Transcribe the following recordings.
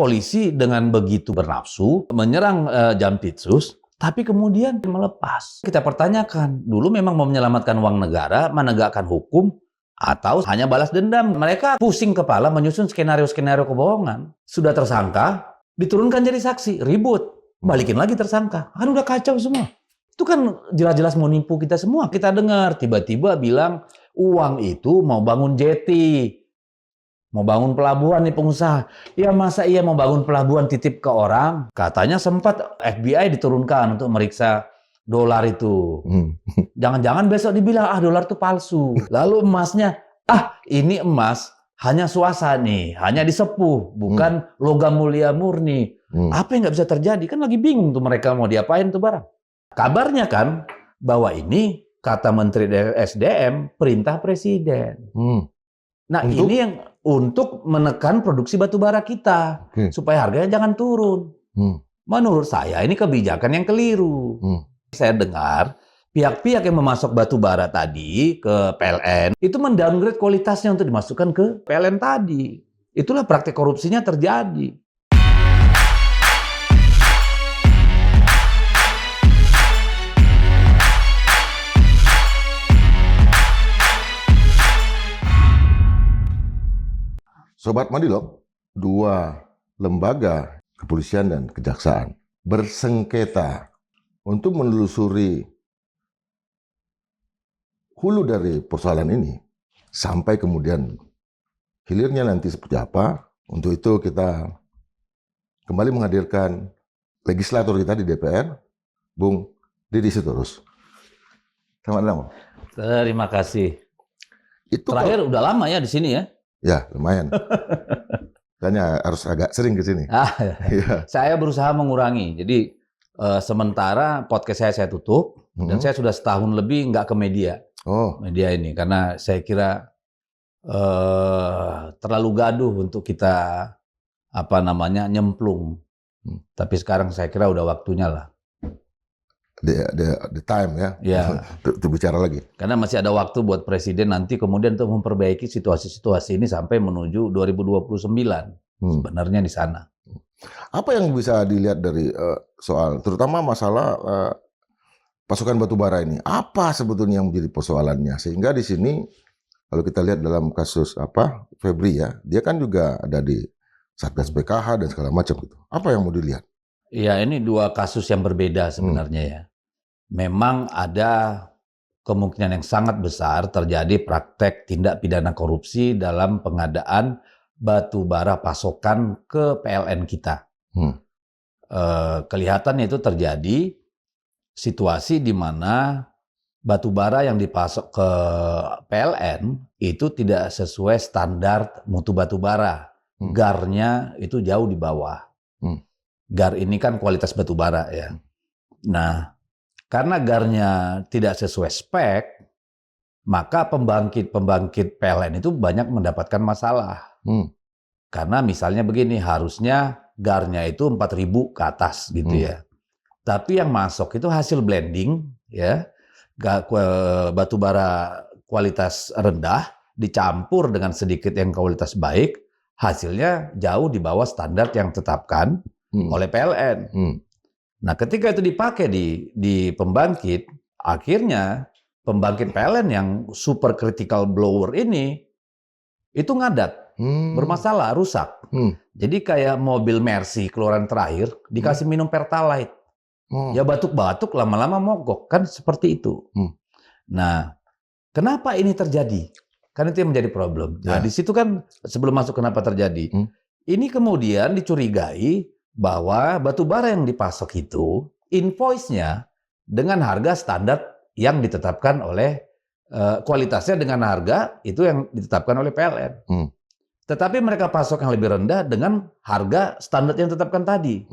polisi dengan begitu bernafsu menyerang Jampitsus, tapi kemudian melepas. Kita pertanyakan, dulu memang mau menyelamatkan uang negara, menegakkan hukum, atau hanya balas dendam? Mereka pusing kepala menyusun skenario-skenario kebohongan. Sudah tersangka, diturunkan jadi saksi, ribut, balikin lagi tersangka. Kan udah kacau semua. Itu kan jelas-jelas mau nipu kita semua. Kita dengar tiba-tiba bilang uang itu mau bangun jetty, mau bangun pelabuhan nih pengusaha. Ya masa iya mau bangun pelabuhan titip ke orang? Katanya sempat FBI diturunkan untuk meriksa dolar itu. Jangan-jangan besok dibilang dolar itu palsu. Lalu emasnya, ini emas hanya swasta nih, hanya disepuh, bukan logam mulia murni. Apa yang nggak bisa terjadi? Kan lagi bingung tuh mereka mau diapain tuh barang. Kabarnya kan bahwa ini kata Menteri SDM perintah Presiden. Nah ini yang untuk menekan produksi batubara kita supaya harganya jangan turun. Menurut saya ini kebijakan yang keliru. Saya dengar pihak-pihak yang memasok batubara tadi ke PLN itu mendowngrade kualitasnya untuk dimasukkan ke PLN tadi. Itulah praktik korupsinya terjadi. Sobat Madilog, dua lembaga kepolisian dan kejaksaan bersengketa untuk menelusuri hulu dari persoalan ini sampai kemudian hilirnya nanti seperti apa. Untuk itu kita kembali menghadirkan legislator kita di DPR, Bung Didi Sitorus. Selamat malam. Terima kasih. Itu terakhir udah lama ya di sini ya? Ya, lumayan. Kayaknya harus agak sering ke sini. Ya. Saya berusaha mengurangi. Jadi sementara podcast saya tutup dan saya sudah setahun lebih nggak ke media. Media ini karena saya kira terlalu gaduh untuk kita nyemplung. Tapi sekarang saya kira udah waktunya lah. The time ya. Untuk bicara lagi. Karena masih ada waktu buat Presiden nanti kemudian untuk memperbaiki situasi-situasi ini sampai menuju 2029. Sebenarnya di sana. Apa yang bisa dilihat dari soal, terutama masalah pasokan batubara ini? Apa sebetulnya yang menjadi persoalannya? Sehingga di sini, kalau kita lihat dalam kasus Febri ya, dia kan juga ada di Satgas PKH dan segala macam gitu. Apa yang mau dilihat? Iya, ini dua kasus yang berbeda sebenarnya ya. Memang ada kemungkinan yang sangat besar terjadi praktek tindak pidana korupsi dalam pengadaan batu bara pasokan ke PLN kita. Kelihatannya itu terjadi situasi di mana batu bara yang dipasok ke PLN itu tidak sesuai standar mutu batu bara. GAR-nya itu jauh di bawah. GAR ini kan kualitas batu bara ya. Nah, karena GAR-nya tidak sesuai spek, maka pembangkit PLN itu banyak mendapatkan masalah. Karena misalnya begini, harusnya GAR-nya itu 4.000 ke atas gitu ya. Tapi yang masuk itu hasil blending ya, batu bara kualitas rendah dicampur dengan sedikit yang kualitas baik, hasilnya jauh di bawah standar yang ditetapkan oleh PLN. Nah, ketika itu dipakai di pembangkit, akhirnya pembangkit PLN yang super critical blower ini itu ngadat, bermasalah, rusak. Jadi kayak mobil Mercy keluaran terakhir dikasih minum Pertalite. Ya batuk-batuk lama-lama mogok, kan seperti itu. Nah, kenapa ini terjadi? Kan itu yang menjadi problem. Nah, di situ kan sebelum masuk kenapa terjadi. Ini kemudian dicurigai bahwa batu bara yang dipasok itu invoice-nya dengan harga standar yang ditetapkan oleh kualitasnya dengan harga itu yang ditetapkan oleh PLN. Tetapi mereka pasok yang lebih rendah dengan harga standar yang ditetapkan tadi.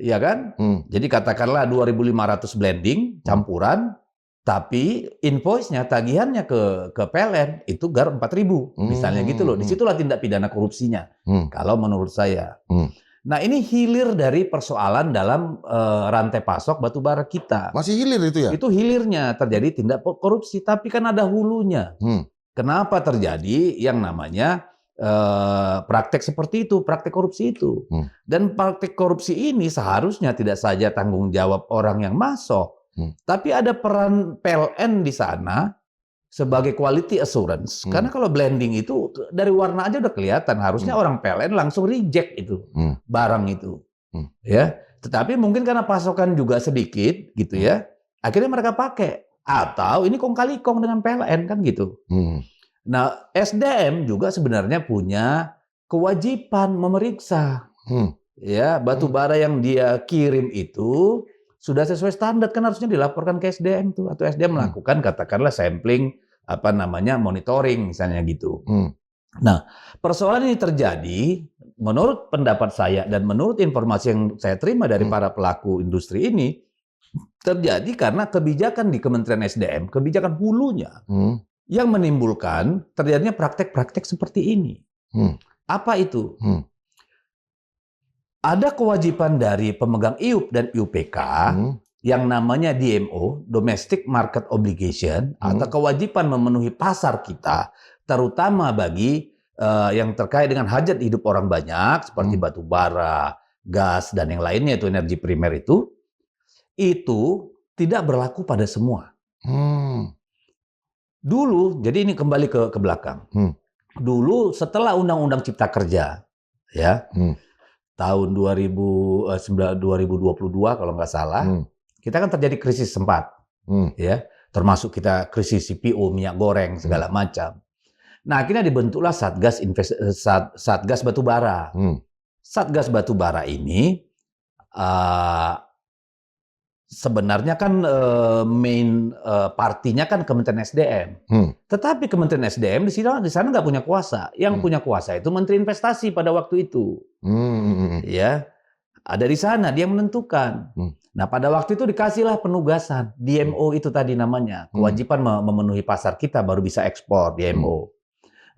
Iya kan? Jadi katakanlah 2.500 blending campuran, tapi invoice-nya tagihannya ke PLN itu GAR 4.000 misalnya gitu loh. Disitulah tindak pidana korupsinya. Kalau menurut saya. Nah, ini hilir dari persoalan dalam rantai pasok batubara kita. Masih hilir itu ya? Itu hilirnya terjadi tindak korupsi, tapi kan ada hulunya. Kenapa terjadi yang namanya praktek seperti itu, praktek korupsi itu. Dan praktek korupsi ini seharusnya tidak saja tanggung jawab orang yang masuk, tapi ada peran PLN di sana sebagai quality assurance. Karena kalau blending itu dari warna aja udah kelihatan, harusnya orang PLN langsung reject itu barang itu. Ya, tetapi mungkin karena pasokan juga sedikit gitu ya, akhirnya mereka pakai. Atau ini kong kali kong dengan PLN kan gitu. Nah, SDM juga sebenarnya punya kewajiban memeriksa. Ya, batu bara yang dia kirim itu sudah sesuai standar, kan harusnya dilaporkan ke SDM tuh, atau SDM melakukan katakanlah sampling monitoring misalnya gitu. Nah, persoalan ini terjadi menurut pendapat saya dan menurut informasi yang saya terima dari para pelaku industri ini, terjadi karena kebijakan di Kementerian SDM, kebijakan hulunya yang menimbulkan terjadinya praktek-praktek seperti ini. Apa itu? Ada kewajiban dari pemegang IUP dan IUPK yang namanya DMO, Domestic Market Obligation, atau kewajiban memenuhi pasar kita, terutama bagi yang terkait dengan hajat hidup orang banyak, seperti batu bara, gas, dan yang lainnya, itu energi primer itu tidak berlaku pada semua. Dulu, jadi ini kembali ke belakang. Dulu setelah Undang-Undang Cipta Kerja, ya, tahun 2022 kalau nggak salah, kita kan terjadi krisis sempat, ya, termasuk kita krisis CPO, minyak goreng, segala macam. Nah, akhirnya dibentuklah Satgas Batubara. Satgas Batubara ini sebenarnya kan main partinya kan Kementerian SDM. Tetapi Kementerian SDM di sana nggak punya kuasa. Yang punya kuasa itu Menteri Investasi pada waktu itu. Ya, ada di sana dia menentukan. Nah, pada waktu itu dikasihlah penugasan DMO itu tadi namanya, kewajiban memenuhi pasar kita baru bisa ekspor DMO.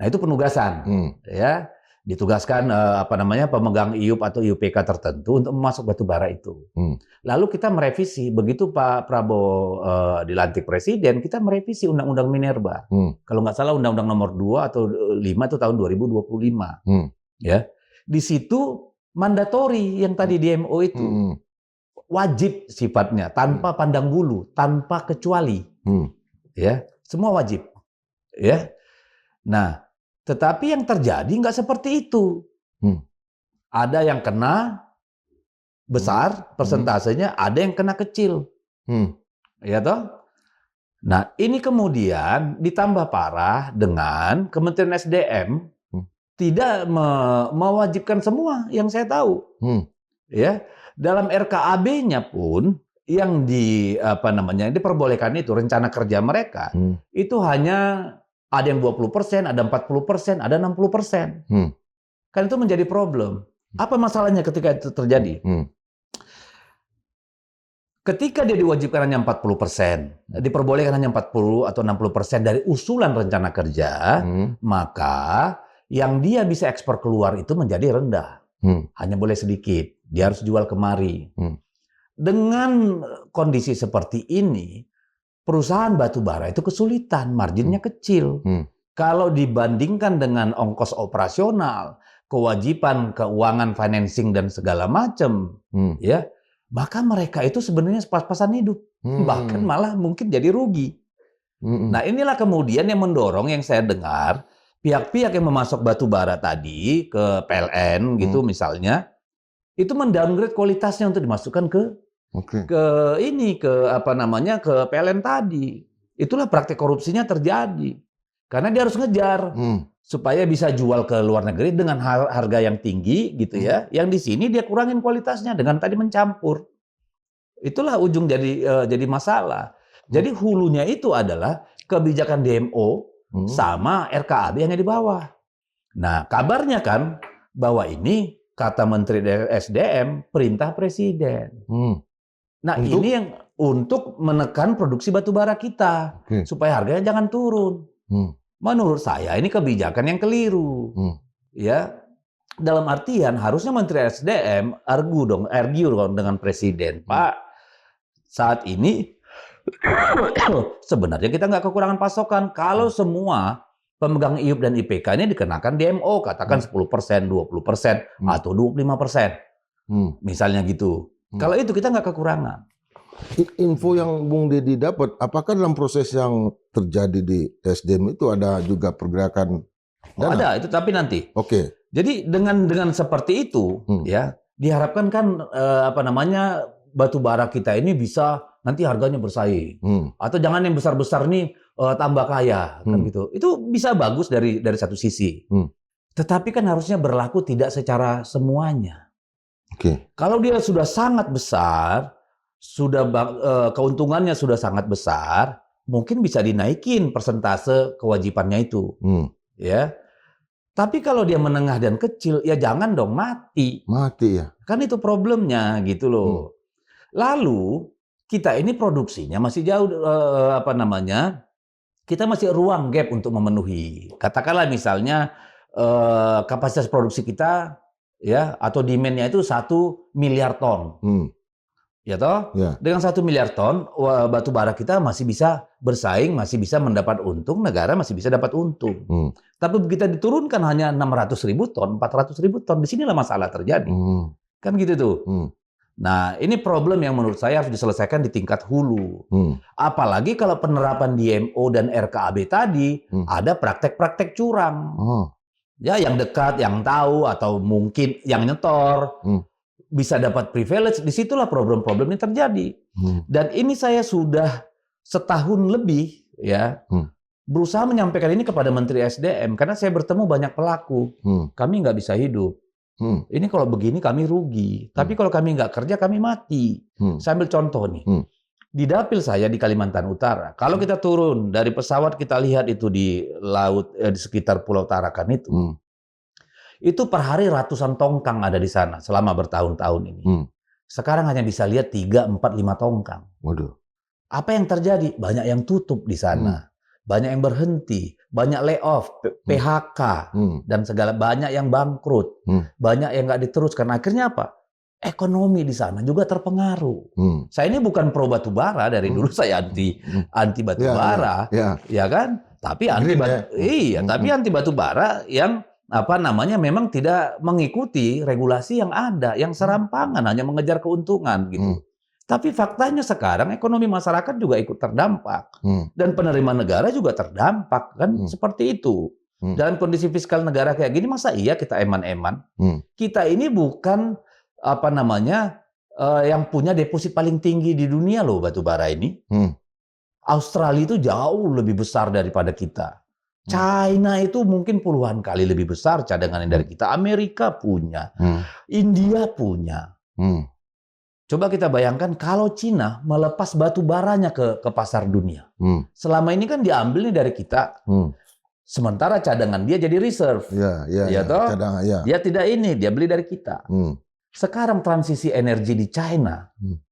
Nah, itu penugasan. Ya, ditugaskan pemegang IUP atau IUPK tertentu untuk memasok batu bara itu. Lalu kita merevisi, begitu Pak Prabowo dilantik presiden, kita merevisi Undang-Undang Minerba. Kalau nggak salah Undang-Undang nomor 2 atau 5 itu tahun 2025. Ya. Di situ mandatori yang tadi DMO itu. Wajib sifatnya, tanpa pandang bulu, tanpa kecuali. Ya, semua wajib. Ya. Nah, tetapi yang terjadi nggak seperti itu. Ada yang kena besar persentasenya, ada yang kena kecil. Ya toh? Nah, ini kemudian ditambah parah dengan Kementerian SDM tidak mewajibkan semua yang saya tahu. Ya, dalam RKAB-nya pun yang diperbolehkan itu rencana kerja mereka itu hanya ada yang 20%, ada 40%, ada 60%. Kan itu menjadi problem. Apa masalahnya ketika itu terjadi? Ketika dia diwajibkan hanya 40%, diperbolehkan hanya 40 atau 60% dari usulan rencana kerja, maka yang dia bisa ekspor keluar itu menjadi rendah. Hanya boleh sedikit. Dia harus jual kemari. Dengan kondisi seperti ini, perusahaan batubara itu kesulitan, marginnya kecil. Kalau dibandingkan dengan ongkos operasional, kewajiban keuangan, financing dan segala macam, ya, maka mereka itu sebenarnya pas-pasan hidup, bahkan malah mungkin jadi rugi. Nah, inilah kemudian yang mendorong yang saya dengar pihak-pihak yang memasok batubara tadi ke PLN gitu misalnya, itu mendowngrade kualitasnya untuk dimasukkan ke PLN tadi. Itulah praktik korupsinya terjadi. Karena dia harus ngejar supaya bisa jual ke luar negeri dengan harga yang tinggi gitu ya. Yang di sini dia kurangin kualitasnya dengan tadi mencampur. Itulah ujung jadi masalah. Jadi hulunya itu adalah kebijakan DMO sama RKAB hanya di bawah. Nah, kabarnya kan bahwa ini kata Menteri SDM perintah Presiden. Nah, ini yang untuk menekan produksi batubara kita supaya harganya jangan turun. Menurut saya ini kebijakan yang keliru. Ya, dalam artian harusnya Menteri SDM argue dong dengan Presiden. Pak, saat ini sebenarnya kita nggak kekurangan pasokan. Kalau semua pemegang IUP dan IPK ini dikenakan DMO, katakan 10%, 20%, atau 25%. Misalnya gitu. Kalau itu kita nggak kekurangan. Info yang Bung Deddy dapat, apakah dalam proses yang terjadi di SDM itu ada juga pergerakan dana? Ada, itu tapi nanti. Oke. Jadi dengan seperti itu, ya diharapkan kan batu bara kita ini bisa nanti harganya bersaing. Atau jangan yang besar-besar nih tambah kaya, kan gitu. Itu bisa bagus dari satu sisi. Tetapi kan harusnya berlaku tidak secara semuanya. Oke. Kalau dia sudah sangat besar, sudah keuntungannya sudah sangat besar, mungkin bisa dinaikin persentase kewajibannya itu, ya. Tapi kalau dia menengah dan kecil, ya jangan dong mati. Mati ya. Kan itu problemnya gitu loh. Lalu kita ini produksinya masih jauh kita masih ruang gap untuk memenuhi. Katakanlah misalnya kapasitas produksi kita ya atau demand-nya itu 1 miliar ton. Ya toh? Ya. Dengan 1 miliar ton batu bara kita masih bisa bersaing, masih bisa mendapat untung, negara masih bisa dapat untung. Tapi begitu diturunkan hanya 600.000 ton, 400.000 ton, di sinilah masalah terjadi. Kan gitu tuh. Nah, ini problem yang menurut saya harus diselesaikan di tingkat hulu. Apalagi kalau penerapan DMO dan RKAB tadi ada praktek-praktek curang. Ya, yang dekat, yang tahu, atau mungkin yang nyetor. Bisa dapat privilege, disitulah problem-problem ini terjadi. Dan ini saya sudah setahun lebih ya berusaha menyampaikan ini kepada Menteri SDM karena saya bertemu banyak pelaku. Kami nggak bisa hidup. Ini kalau begini kami rugi. Tapi kalau kami nggak kerja kami mati. Saya ambil contoh nih. Di dapil saya di Kalimantan Utara, kalau kita turun dari pesawat kita lihat itu di laut di sekitar Pulau Tarakan itu per hari ratusan tongkang ada di sana selama bertahun-tahun ini. Sekarang hanya bisa lihat 3, 4, 5 tongkang. Waduh. Apa yang terjadi? Banyak yang tutup di sana. Banyak yang berhenti. Banyak layoff, PHK, dan segala banyak yang bangkrut. Banyak yang nggak diteruskan. Akhirnya apa? Ekonomi di sana juga terpengaruh. Saya ini bukan pro batu bara, dari dulu saya anti batu bara, ya kan? Tapi anti batu bara yang memang tidak mengikuti regulasi yang ada, yang serampangan, hanya mengejar keuntungan gitu. Tapi faktanya sekarang ekonomi masyarakat juga ikut terdampak dan penerimaan negara juga terdampak kan seperti itu. Dalam kondisi fiskal negara kayak gini masa iya kita eman-eman? Kita ini bukan yang punya deposit paling tinggi di dunia loh batu bara ini. Australia itu jauh lebih besar daripada kita. China itu mungkin puluhan kali lebih besar cadangannya dari kita. Amerika punya, India punya. Coba kita bayangkan kalau Cina melepas batu baranya ke pasar dunia. Selama ini kan diambil nih dari kita. Sementara cadangan dia jadi reserve. Cadangan, Dia tidak dia beli dari kita. Sekarang transisi energi di China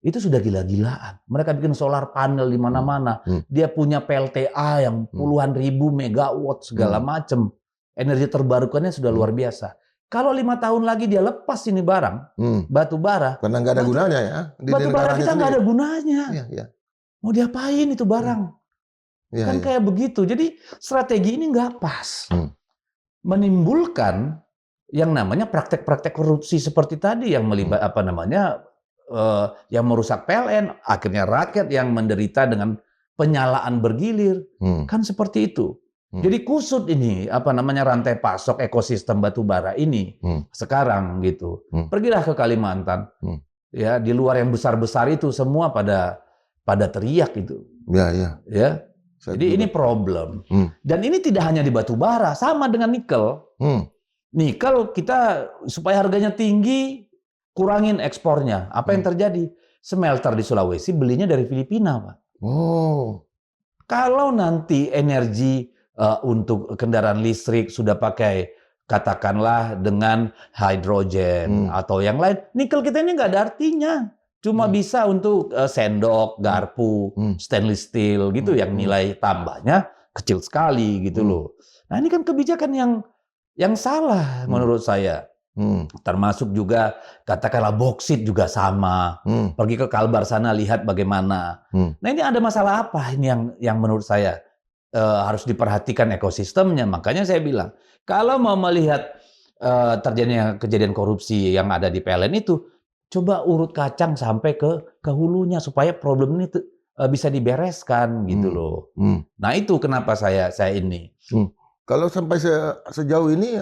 itu sudah gila-gilaan. Mereka bikin solar panel di mana-mana. Dia punya PLTA yang puluhan ribu megawatt segala macam. Energi terbarukannya sudah luar biasa. Kalau 5 tahun lagi dia lepas ini barang, batu bara. Karena nggak ada gunanya ya. Batu bara kita nggak ada gunanya. Mau diapain itu barang? Kayak begitu. Jadi strategi ini nggak pas. Menimbulkan yang namanya praktek-praktek korupsi seperti tadi yang melibat yang merusak PLN, akhirnya rakyat yang menderita dengan penyalaan bergilir. Kan seperti itu. Jadi kusut ini rantai pasok ekosistem batu bara ini sekarang gitu. Pergilah ke Kalimantan. Ya, di luar yang besar-besar itu semua pada teriak itu. Ya. Jadi ini problem. Dan ini tidak hanya di batu bara, sama dengan nikel. Nikel kita supaya harganya tinggi, kurangin ekspornya. Apa yang terjadi? Smelter di Sulawesi belinya dari Filipina, Pak. Kalau nanti energi untuk kendaraan listrik sudah pakai katakanlah dengan hidrogen atau yang lain, nikel kita ini nggak ada artinya. Cuma bisa untuk sendok, garpu, stainless steel gitu yang nilai tambahnya kecil sekali gitu loh. Nah ini kan kebijakan yang salah menurut saya. Termasuk juga katakanlah boksit juga sama. Pergi ke Kalbar sana lihat bagaimana. Nah ini ada masalah apa ini yang menurut saya harus diperhatikan ekosistemnya. Makanya saya bilang, kalau mau melihat terjadinya kejadian korupsi yang ada di PLN itu, coba urut kacang sampai ke hulunya supaya problem ini bisa dibereskan gitu loh. Nah itu kenapa saya ini. Kalau sampai sejauh ini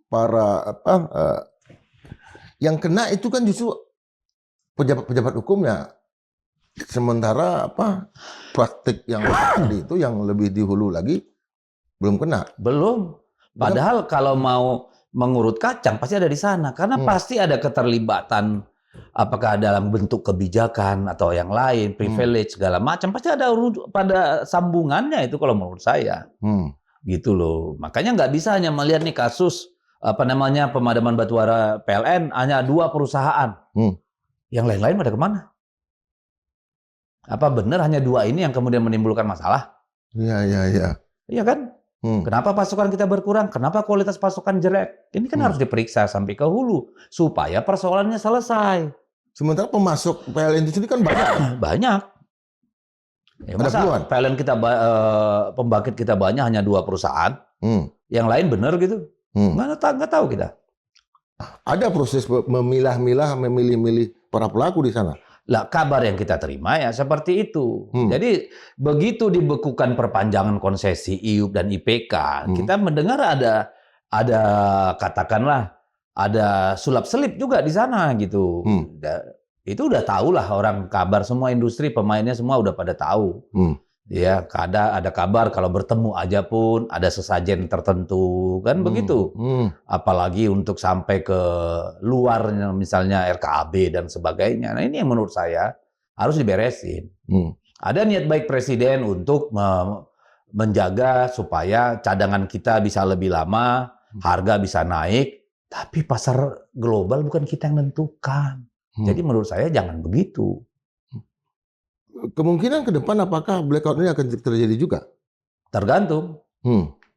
para yang kena itu kan justru pejabat-pejabat hukumnya, sementara praktik yang tadi itu yang lebih di hulu lagi belum kena. Belum. Padahal kalau mau mengurut kacang pasti ada di sana, karena pasti ada keterlibatan, apakah dalam bentuk kebijakan atau yang lain, privilege segala macam, pasti ada pada sambungannya itu kalau menurut saya. Gitu loh. Makanya nggak bisa hanya melihat nih kasus pemadaman batubara PLN hanya 2 perusahaan. Yang lain-lain pada kemana? Apa benar hanya 2 ini yang kemudian menimbulkan masalah? Iya. Iya kan? Kenapa pasokan kita berkurang? Kenapa kualitas pasokan jelek? Ini kan harus diperiksa sampai ke hulu supaya persoalannya selesai. Sementara pemasok PLN itu sendiri kan banyak. Banyak. Ya, masa PLN kita pembangkit kita banyak hanya 2 perusahaan? Yang lain benar gitu? Nggak tahu kita. Ada proses memilah-milah, memilih-milih para pelaku di sana. Lah, kabar yang kita terima ya seperti itu. Jadi begitu dibekukan perpanjangan konsesi IUP dan IPK, kita mendengar ada katakanlah ada sulap-selip juga di sana gitu. Itu udah tahu lah orang kabar, semua industri pemainnya semua udah pada tahu. Ya, ada kabar kalau bertemu aja pun ada sesajen tertentu kan begitu. Apalagi untuk sampai ke luarnya misalnya RKAB dan sebagainya. Nah, ini yang menurut saya harus diberesin. Ada niat baik presiden untuk menjaga supaya cadangan kita bisa lebih lama, harga bisa naik, tapi pasar global bukan kita yang menentukan. Jadi menurut saya jangan begitu. Kemungkinan ke depan apakah blackout ini akan terjadi juga? Tergantung.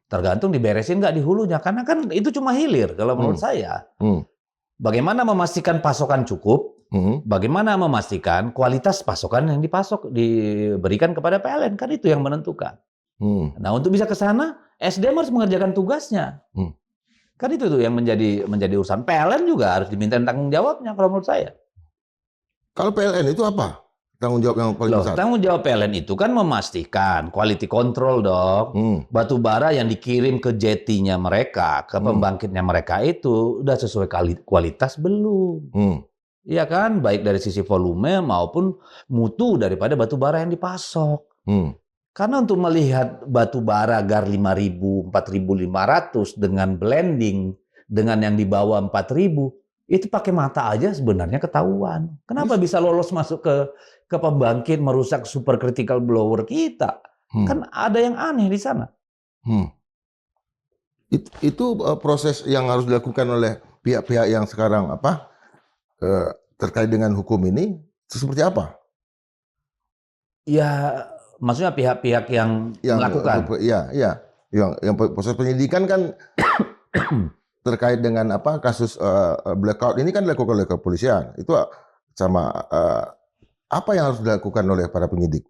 Tergantung diberesin nggak di hulunya. Karena kan itu cuma hilir kalau menurut saya. Bagaimana memastikan pasokan cukup, bagaimana memastikan kualitas pasokan yang diberikan kepada PLN. Kan itu yang menentukan. Nah untuk bisa ke sana, SDM harus mengerjakan tugasnya. Kan itu tuh yang menjadi urusan. PLN juga harus diminta tanggung jawabnya kalau menurut saya. Kalau PLN itu apa? Tanggung jawab yang paling besar. Tanggung jawab PLN itu kan memastikan quality control dong. Batu bara yang dikirim ke jetinya mereka, ke pembangkitnya mereka itu udah sesuai kualitas belum? Iya kan, baik dari sisi volume maupun mutu daripada batu bara yang dipasok. Karena untuk melihat batu bara GAR 5.000, 4.500 dengan blending dengan yang di bawah 4.000, itu pakai mata aja sebenarnya ketahuan. Kenapa bisa lolos masuk ke pembangkit merusak supercritical blower kita? Kan ada yang aneh di sana. Itu proses yang harus dilakukan oleh pihak-pihak yang sekarang terkait dengan hukum ini seperti apa? Ya, maksudnya pihak-pihak yang melakukan. Iya. Yang proses penyidikan kan terkait dengan kasus blackout ini kan dilakukan oleh kepolisian. Itu sama apa yang harus dilakukan oleh para penyidik?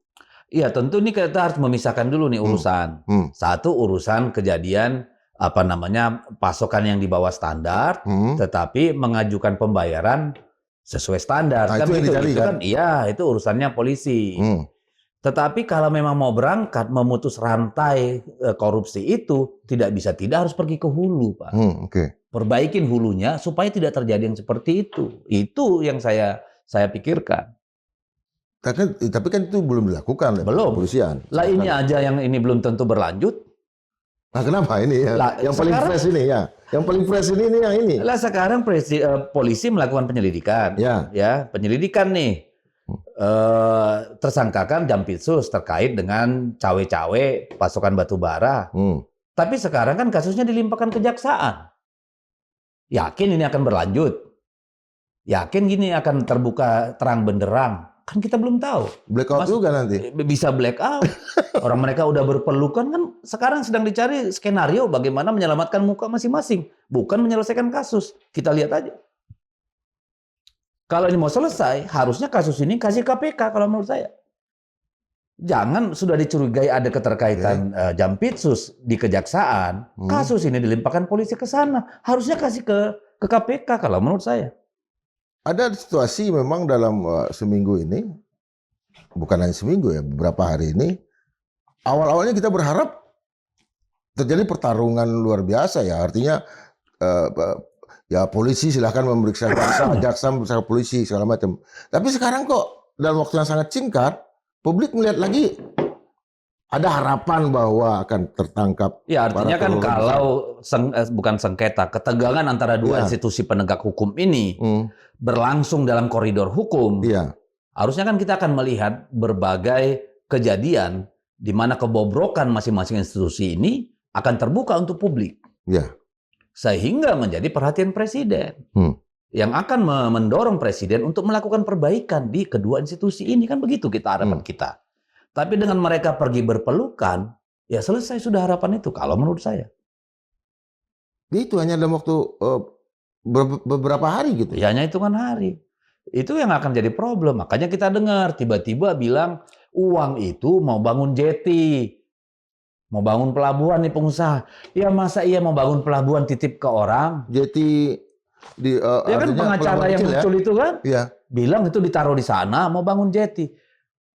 Iya, tentu ini kita harus memisahkan dulu nih urusan. Satu urusan kejadian pasokan yang di bawah standar, tetapi mengajukan pembayaran sesuai standar. Nah, kan itu yang dicari kan? Iya, itu urusannya polisi. Tetapi kalau memang mau berangkat memutus rantai korupsi itu tidak harus pergi ke hulu, Pak. Perbaikin hulunya supaya tidak terjadi yang seperti itu. Itu yang saya pikirkan. Tapi kan itu belum dilakukan oleh kepolisian. Lah ini aja yang ini belum tentu berlanjut. Nah kenapa ini ya? Yang paling fresh ini ya. Yang paling fresh ini yang ini. Lah sekarang polisi melakukan penyelidikan. Ya, penyelidikan nih. Tersangkakan Jampitsus terkait dengan cawe-cawe pasokan batu bara. Tapi sekarang kan kasusnya dilimpahkan kejaksaan. Yakin ini akan berlanjut? Yakin gini akan terbuka terang benderang? Kan kita belum tahu. Blackout juga nanti. Bisa blackout. Orang mereka udah berpelukan kan sekarang sedang dicari skenario bagaimana menyelamatkan muka masing-masing. Bukan menyelesaikan kasus. Kita lihat aja. Kalau ini mau selesai, harusnya kasus ini kasih KPK kalau menurut saya. Jangan sudah dicurigai ada keterkaitan Jampitsus di kejaksaan, kasus ini dilimpahkan polisi ke sana. Harusnya kasih ke KPK kalau menurut saya. Ada situasi memang dalam seminggu ini, bukan hanya seminggu ya, beberapa hari ini, awal-awalnya kita berharap terjadi pertarungan luar biasa ya. Artinya ya polisi silahkan memeriksa jaksa memeriksa polisi segala macam. Tapi sekarang kok dalam waktu yang sangat singkat, publik melihat lagi ada harapan bahwa akan tertangkap. Ya artinya kan kalau bukan sengketa, ketegangan antara dua institusi penegak hukum ini berlangsung dalam koridor hukum. Harusnya kan kita akan melihat berbagai kejadian di mana kebobrokan masing-masing institusi ini akan terbuka untuk publik. Sehingga menjadi perhatian presiden. Yang akan mendorong presiden untuk melakukan perbaikan di kedua institusi ini. Kan begitu harapan kita. Tapi dengan mereka pergi berpelukan, ya selesai sudah harapan itu kalau menurut saya. Itu hanya dalam waktu beberapa hari gitu. Ya, hanya hitungan hari. Itu yang akan jadi problem. Makanya kita dengar tiba-tiba bilang uang itu mau bangun jetty. Mau bangun pelabuhan nih pengusaha. Ya masa iya mau bangun pelabuhan titip ke orang? Jetty di ya kan pengacara yang muncul itu kan? Bilang itu ditaruh di sana mau bangun jetty.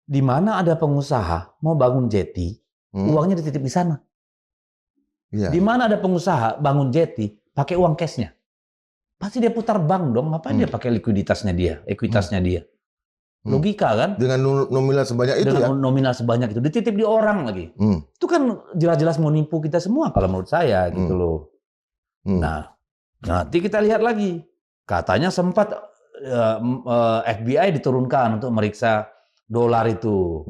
Di mana ada pengusaha mau bangun jetty, uangnya dititip di sana. Di mana ada pengusaha bangun jetty pakai uang cashnya. Pasti dia putar bank dong. Ngapain dia pakai ekuitasnya dia? Logika kan? Dengan nominal sebanyak itu Dengan nominal sebanyak itu. Dititip di orang lagi. Itu kan jelas-jelas mau nipu kita semua kalau menurut saya gitu loh. Nah, nanti kita lihat lagi. Katanya sempat FBI diturunkan untuk meriksa dolar itu.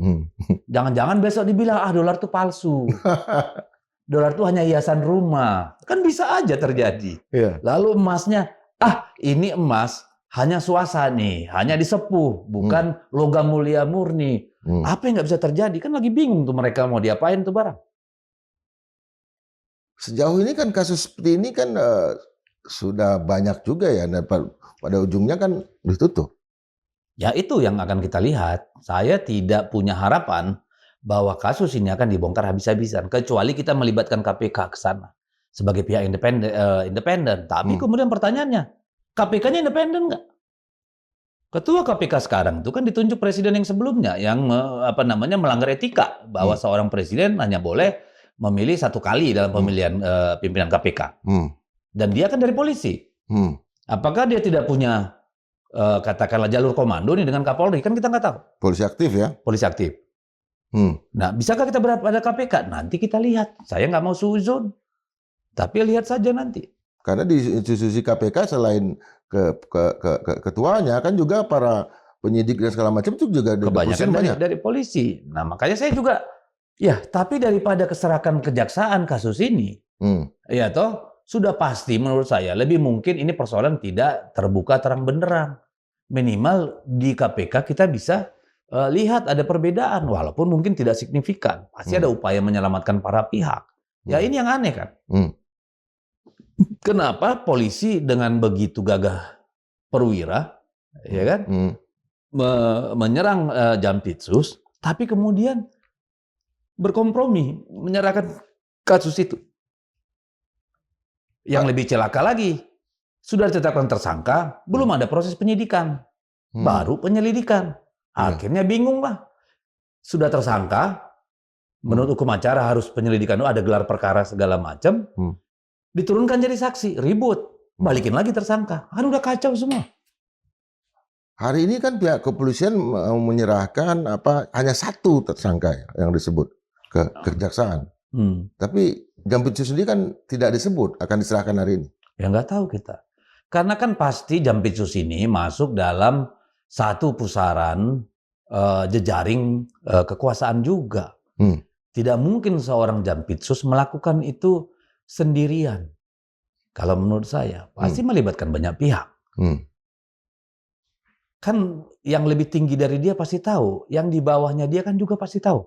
Jangan-jangan besok dibilang, dolar itu palsu. Dolar itu hanya hiasan rumah. Kan bisa aja terjadi. Lalu emasnya, ini emas hanya swasta nih, hanya disepuh, bukan logam mulia murni. Apa yang nggak bisa terjadi? Kan lagi bingung tuh mereka mau diapain tuh barang. Sejauh ini kan kasus seperti ini kan sudah banyak juga ya. Dan pada ujungnya kan ditutup. Ya itu yang akan kita lihat. Saya tidak punya harapan bahwa kasus ini akan dibongkar habis-habisan. Kecuali kita melibatkan KPK ke sana. Sebagai pihak independen. Tapi kemudian pertanyaannya, KPK-nya independen nggak? Ketua KPK sekarang itu kan ditunjuk presiden yang sebelumnya yang melanggar etika bahwa seorang presiden hanya boleh memilih satu kali dalam pemilihan pimpinan KPK. Dan dia kan dari polisi. Apakah dia tidak punya katakanlah jalur komando nih dengan Kapolri? Kan kita nggak tahu. Polisi aktif ya? Polisi aktif. Nah, bisakah kita berharap pada KPK? Nanti kita lihat. Saya nggak mau suzon. Tapi lihat saja nanti. Karena di institusi KPK selain ketuanya kan juga para penyidik dan segala macam itu juga kebanyakan dari polisi. Nah makanya saya juga tapi daripada keserakan kejaksaan kasus ini, ya toh sudah pasti menurut saya lebih mungkin ini persoalan tidak terbuka terang benderang. Minimal di KPK kita bisa lihat ada perbedaan walaupun mungkin tidak signifikan. Pasti ada upaya menyelamatkan para pihak. Ya ini yang aneh kan. Kenapa polisi dengan begitu gagah perwira, ya kan, menyerang Jampitsus, tapi kemudian berkompromi menyerahkan kasus itu. Yang lebih celaka lagi, sudah ditetapkan tersangka, belum ada proses penyidikan, baru penyelidikan. Akhirnya bingung lah. Sudah tersangka, menurut hukum acara harus penyelidikan, ada gelar perkara segala macam. Diturunkan jadi saksi, ribut, balikin lagi tersangka. Udah kacau semua. Hari ini kan pihak kepolisian menyerahkan hanya satu tersangka yang disebut ke kejaksaan. Tapi Jampitsus sendiri kan tidak disebut akan diserahkan hari ini. Ya nggak tahu kita. Karena kan pasti Jampitsus ini masuk dalam satu pusaran jejaring kekuasaan juga. Tidak mungkin seorang Jampitsus melakukan itu sendirian. Kalau menurut saya, pasti melibatkan banyak pihak. Kan yang lebih tinggi dari dia pasti tahu, yang di bawahnya dia kan juga pasti tahu.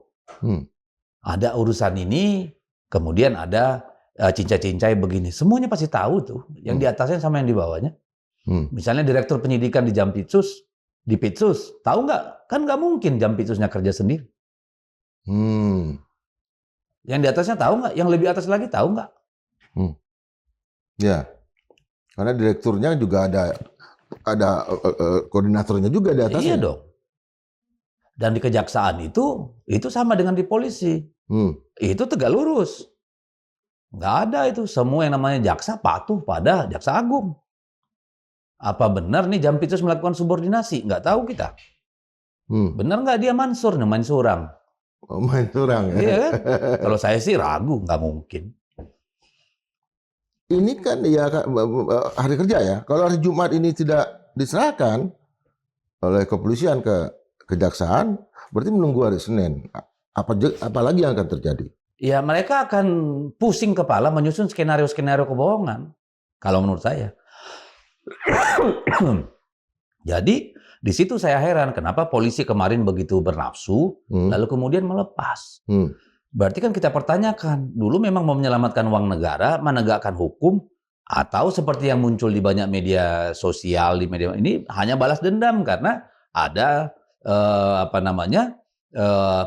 Ada urusan ini, kemudian ada cincai-cincai begini. Semuanya pasti tahu tuh, yang di atasnya sama yang di bawahnya. Misalnya direktur penyidikan di Jampitsus, di Pitsus, tahu nggak? Kan nggak mungkin Jampitsusnya kerja sendiri. Yang di atasnya tahu nggak? Yang lebih atas lagi tahu nggak? Ya, karena direkturnya juga ada koordinatornya juga di atasnya. Iya dong. Dan di kejaksaan itu sama dengan di polisi. Itu tegak lurus. Nggak ada itu. Semua yang namanya jaksa patuh pada jaksa agung. Apa benar nih Jampitsus melakukan subordinasi? Nggak tahu kita. Benar nggak dia mansur, main surang? Main curang ya. Iya kan? Kalau saya sih ragu, nggak mungkin. Ini kan ya hari kerja ya. Kalau hari Jumat ini tidak diserahkan oleh kepolisian ke kejaksaan, berarti menunggu hari Senin. Apalagi yang akan terjadi? Ya mereka akan pusing kepala menyusun skenario-skenario kebohongan. Kalau menurut saya. Jadi di situ saya heran kenapa polisi kemarin begitu bernafsu, lalu kemudian melepas. Berarti kan kita pertanyakan, dulu memang mau menyelamatkan uang negara, menegakkan hukum, atau seperti yang muncul di banyak media sosial, di media ini hanya balas dendam karena ada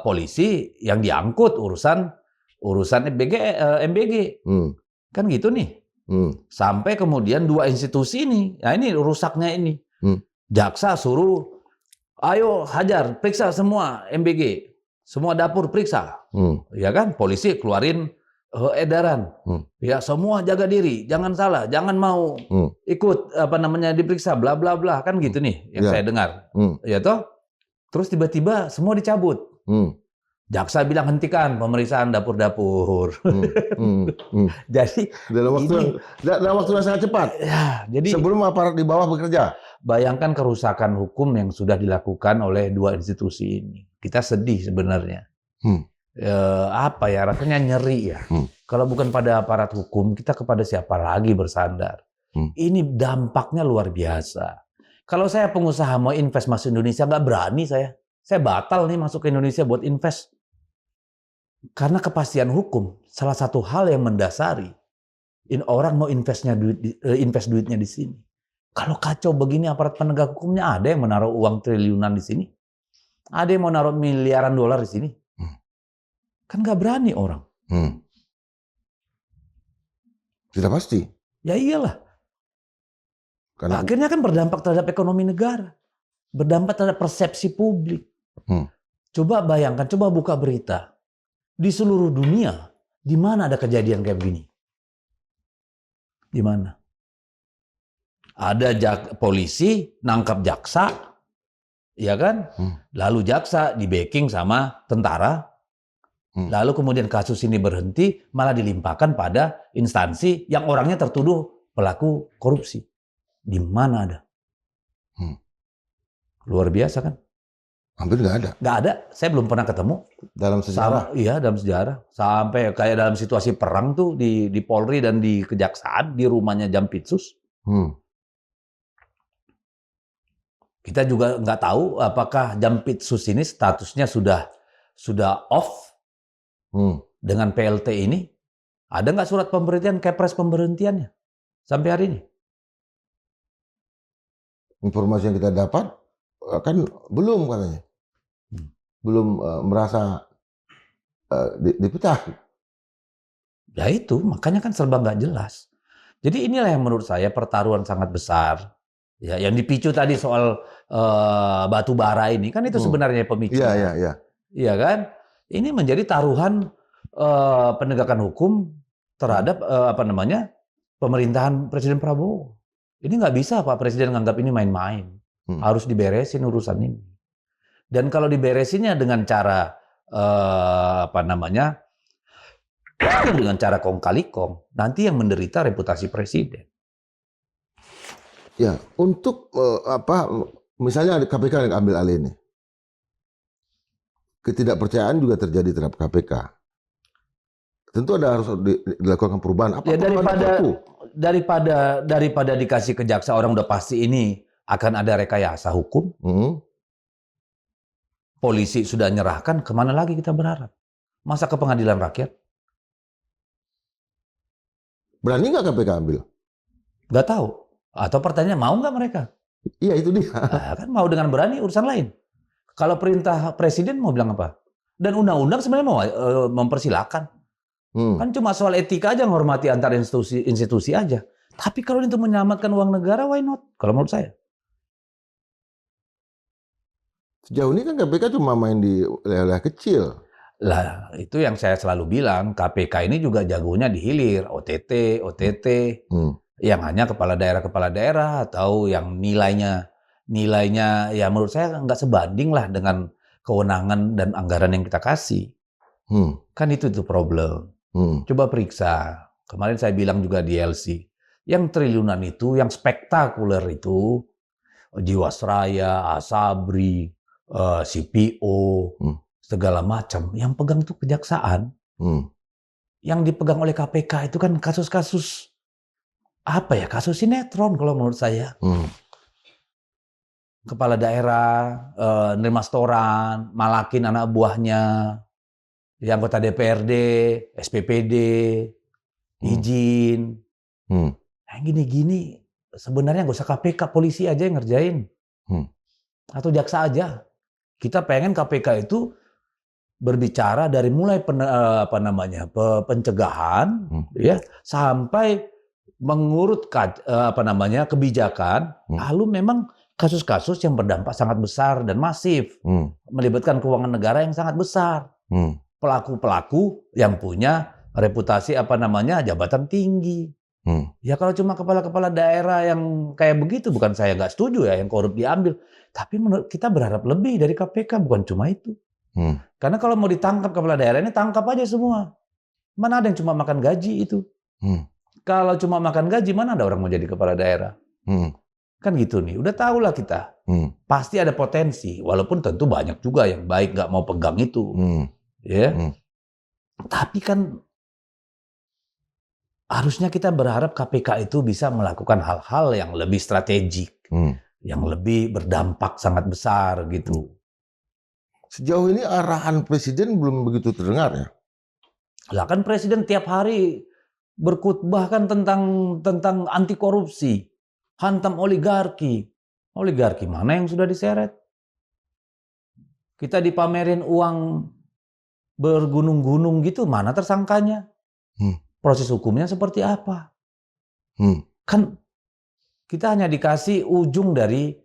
polisi yang diangkut urusan MBG, kan gitu nih. Sampai kemudian dua institusi ini, nah ini rusaknya ini. Jaksa suruh, ayo hajar, periksa semua MBG, semua dapur periksa, ya kan? Polisi keluarin edaran, ya semua jaga diri, jangan salah, jangan mau ikut diperiksa, bla bla bla, kan gitu nih yang saya dengar, ya toh. Terus tiba-tiba semua dicabut. Jaksa bilang hentikan pemeriksaan dapur-dapur. Jadi dalam waktu yang sangat cepat. Ya, jadi sebelum aparat di bawah bekerja. Bayangkan kerusakan hukum yang sudah dilakukan oleh dua institusi ini. Kita sedih sebenarnya. Rasanya nyeri ya. Kalau bukan pada aparat hukum, kita kepada siapa lagi bersandar? Ini dampaknya luar biasa. Kalau saya pengusaha mau invest masuk Indonesia, nggak berani saya. Saya batal nih masuk ke Indonesia buat invest. Karena kepastian hukum, salah satu hal yang mendasari orang mau invest duitnya di sini. Kalau kacau begini aparat penegak hukumnya, ada yang menaruh uang triliunan di sini? Ada yang mau naruh miliaran dolar di sini? Kan nggak berani orang. Tidak pasti. Ya iyalah. Karena akhirnya kan berdampak terhadap ekonomi negara. Berdampak terhadap persepsi publik. Coba bayangkan, coba buka berita. Di seluruh dunia, di mana ada kejadian kayak begini? Di mana? Ada polisi nangkap jaksa, ya kan? Lalu jaksa di backing sama tentara. Lalu kemudian kasus ini berhenti, malah dilimpahkan pada instansi yang orangnya tertuduh pelaku korupsi. Di mana ada? Luar biasa kan? Hampir nggak ada. Nggak ada. Saya belum pernah ketemu. Dalam sejarah? Iya, dalam sejarah. Sampai kayak dalam situasi perang tuh di Polri dan di Kejaksaan, di rumahnya Jampitsus. Kita juga nggak tahu apakah Jampitsus ini statusnya sudah off dengan PLT ini. Ada nggak surat pemberhentian, kepres pemberhentiannya sampai hari ini? Informasi yang kita dapat kan belum katanya. Belum merasa dipecat. Ya itu, makanya kan serba nggak jelas. Jadi inilah yang menurut saya pertaruhan sangat besar. Ya, yang dipicu tadi soal batu bara ini kan itu sebenarnya pemicu. Iya kan? Ini menjadi taruhan penegakan hukum terhadap pemerintahan Presiden Prabowo. Ini nggak bisa Pak Presiden nganggap ini main-main. Harus diberesin urusan ini. Dan kalau diberesinnya dengan cara dengan cara kong kali kong, nanti yang menderita reputasi presiden. Ya, untuk misalnya KPK yang ambil alih ini, ketidakpercayaan juga terjadi terhadap KPK. Tentu harus dilakukan perubahan. Apa ya daripada dikasih ke jaksa orang udah pasti ini akan ada rekayasa hukum. Polisi sudah nyerahkan, kemana lagi kita berharap? Masa ke pengadilan rakyat? Berani nggak KPK ambil? Nggak tahu. Atau pertanyaannya mau nggak mereka? Iya itu dia. Nah, kan mau dengan berani urusan lain. Kalau perintah presiden mau bilang apa? Dan undang-undang sebenarnya mempersilahkan. Kan cuma soal etika aja, menghormati antar institusi aja. Tapi kalau itu menyelamatkan uang negara, why not? Kalau menurut saya. Sejauh ini kan KPK cuma main di wilayah kecil. Lah, itu yang saya selalu bilang, KPK ini juga jagonya di hilir, OTT, yang hanya kepala daerah atau yang nilainya ya menurut saya nggak sebanding lah dengan kewenangan dan anggaran yang kita kasih. Kan itu problem. Coba periksa. Kemarin saya bilang juga di LC, yang triliunan itu, yang spektakuler itu, Jiwasraya, Asabri, CPO, segala macam, yang pegang itu kejaksaan. Yang dipegang oleh KPK itu kan kasus-kasus kasus sinetron kalau menurut saya. Kepala daerah, nerima setoran, malakin anak buahnya, yang anggota DPRD, SPPD, izin. Nah, gini-gini sebenarnya nggak usah KPK, polisi aja yang ngerjain. Atau jaksa aja. Kita pengen KPK itu berbicara dari mulai pencegahan ya sampai mengurut kebijakan, lalu memang kasus-kasus yang berdampak sangat besar dan masif, melibatkan keuangan negara yang sangat besar, pelaku-pelaku yang punya reputasi jabatan tinggi. Ya kalau cuma kepala-kepala daerah yang kayak begitu, bukan saya nggak setuju ya yang korup diambil, tapi menurut kita berharap lebih dari KPK, bukan cuma itu. Karena kalau mau ditangkap kepala daerah ini, tangkap aja semua. Mana ada yang cuma makan gaji itu? Kalau cuma makan gaji, mana ada orang mau jadi kepala daerah? Kan gitu nih, udah tahu lah kita. Pasti ada potensi, walaupun tentu banyak juga yang baik nggak mau pegang itu. Ya. Tapi kan harusnya kita berharap KPK itu bisa melakukan hal-hal yang lebih strategik, yang lebih berdampak sangat besar gitu. Sejauh ini arahan Presiden belum begitu terdengar ya? Lah kan Presiden tiap hari berkhutbah kan tentang anti korupsi, hantam oligarki. Oligarki mana yang sudah diseret? Kita dipamerin uang bergunung-gunung gitu, mana tersangkanya? Proses hukumnya seperti apa? Kan kita hanya dikasih ujung dari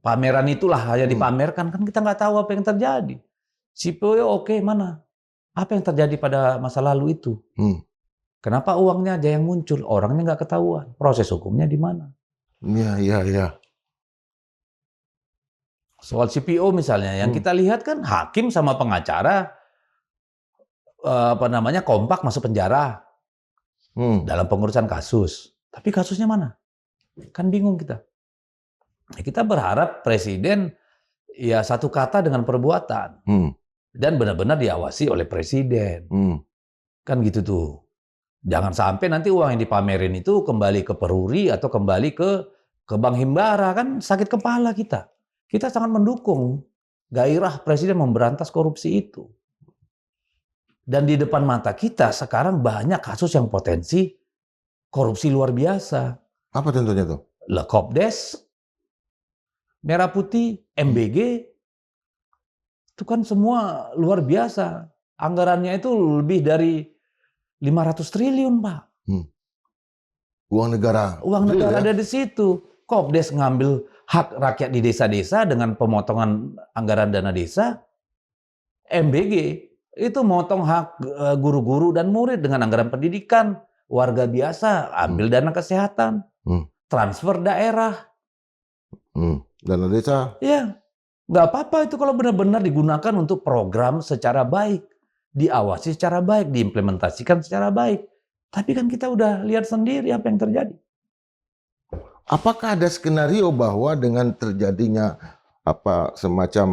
pameran itulah, hanya dipamerkan, kan kita nggak tahu apa yang terjadi. CPO oke, mana? Apa yang terjadi pada masa lalu itu? Kenapa uangnya aja yang muncul, orangnya nggak ketahuan? Proses hukumnya di mana? Iya. Soal CPO misalnya, yang kita lihat kan hakim sama pengacara kompak masuk penjara dalam pengurusan kasus. Tapi kasusnya mana? Kan bingung kita. Kita berharap Presiden ya satu kata dengan perbuatan dan benar-benar diawasi oleh Presiden. Kan gitu tuh. Jangan sampai nanti uang yang dipamerin itu kembali ke Peruri atau kembali ke Bank Himbara, kan sakit kepala kita. Kita sangat mendukung gairah Presiden memberantas korupsi itu. Dan di depan mata kita sekarang banyak kasus yang potensi korupsi luar biasa. Apa contohnya tuh? Kopdes, Merah Putih, MBG, itu kan semua luar biasa. Anggarannya itu lebih dari 500 triliun, Pak. Uang negara. Uang negara ada di situ. Kopdes ngambil hak rakyat di desa-desa dengan pemotongan anggaran dana desa. MBG itu motong hak guru-guru dan murid dengan anggaran pendidikan. Warga biasa ambil dana kesehatan. Transfer daerah. Dana desa. Ya, nggak apa-apa itu kalau benar-benar digunakan untuk program secara baik. Diawasi secara baik, diimplementasikan secara baik. Tapi kan kita udah lihat sendiri apa yang terjadi. Apakah ada skenario bahwa dengan terjadinya semacam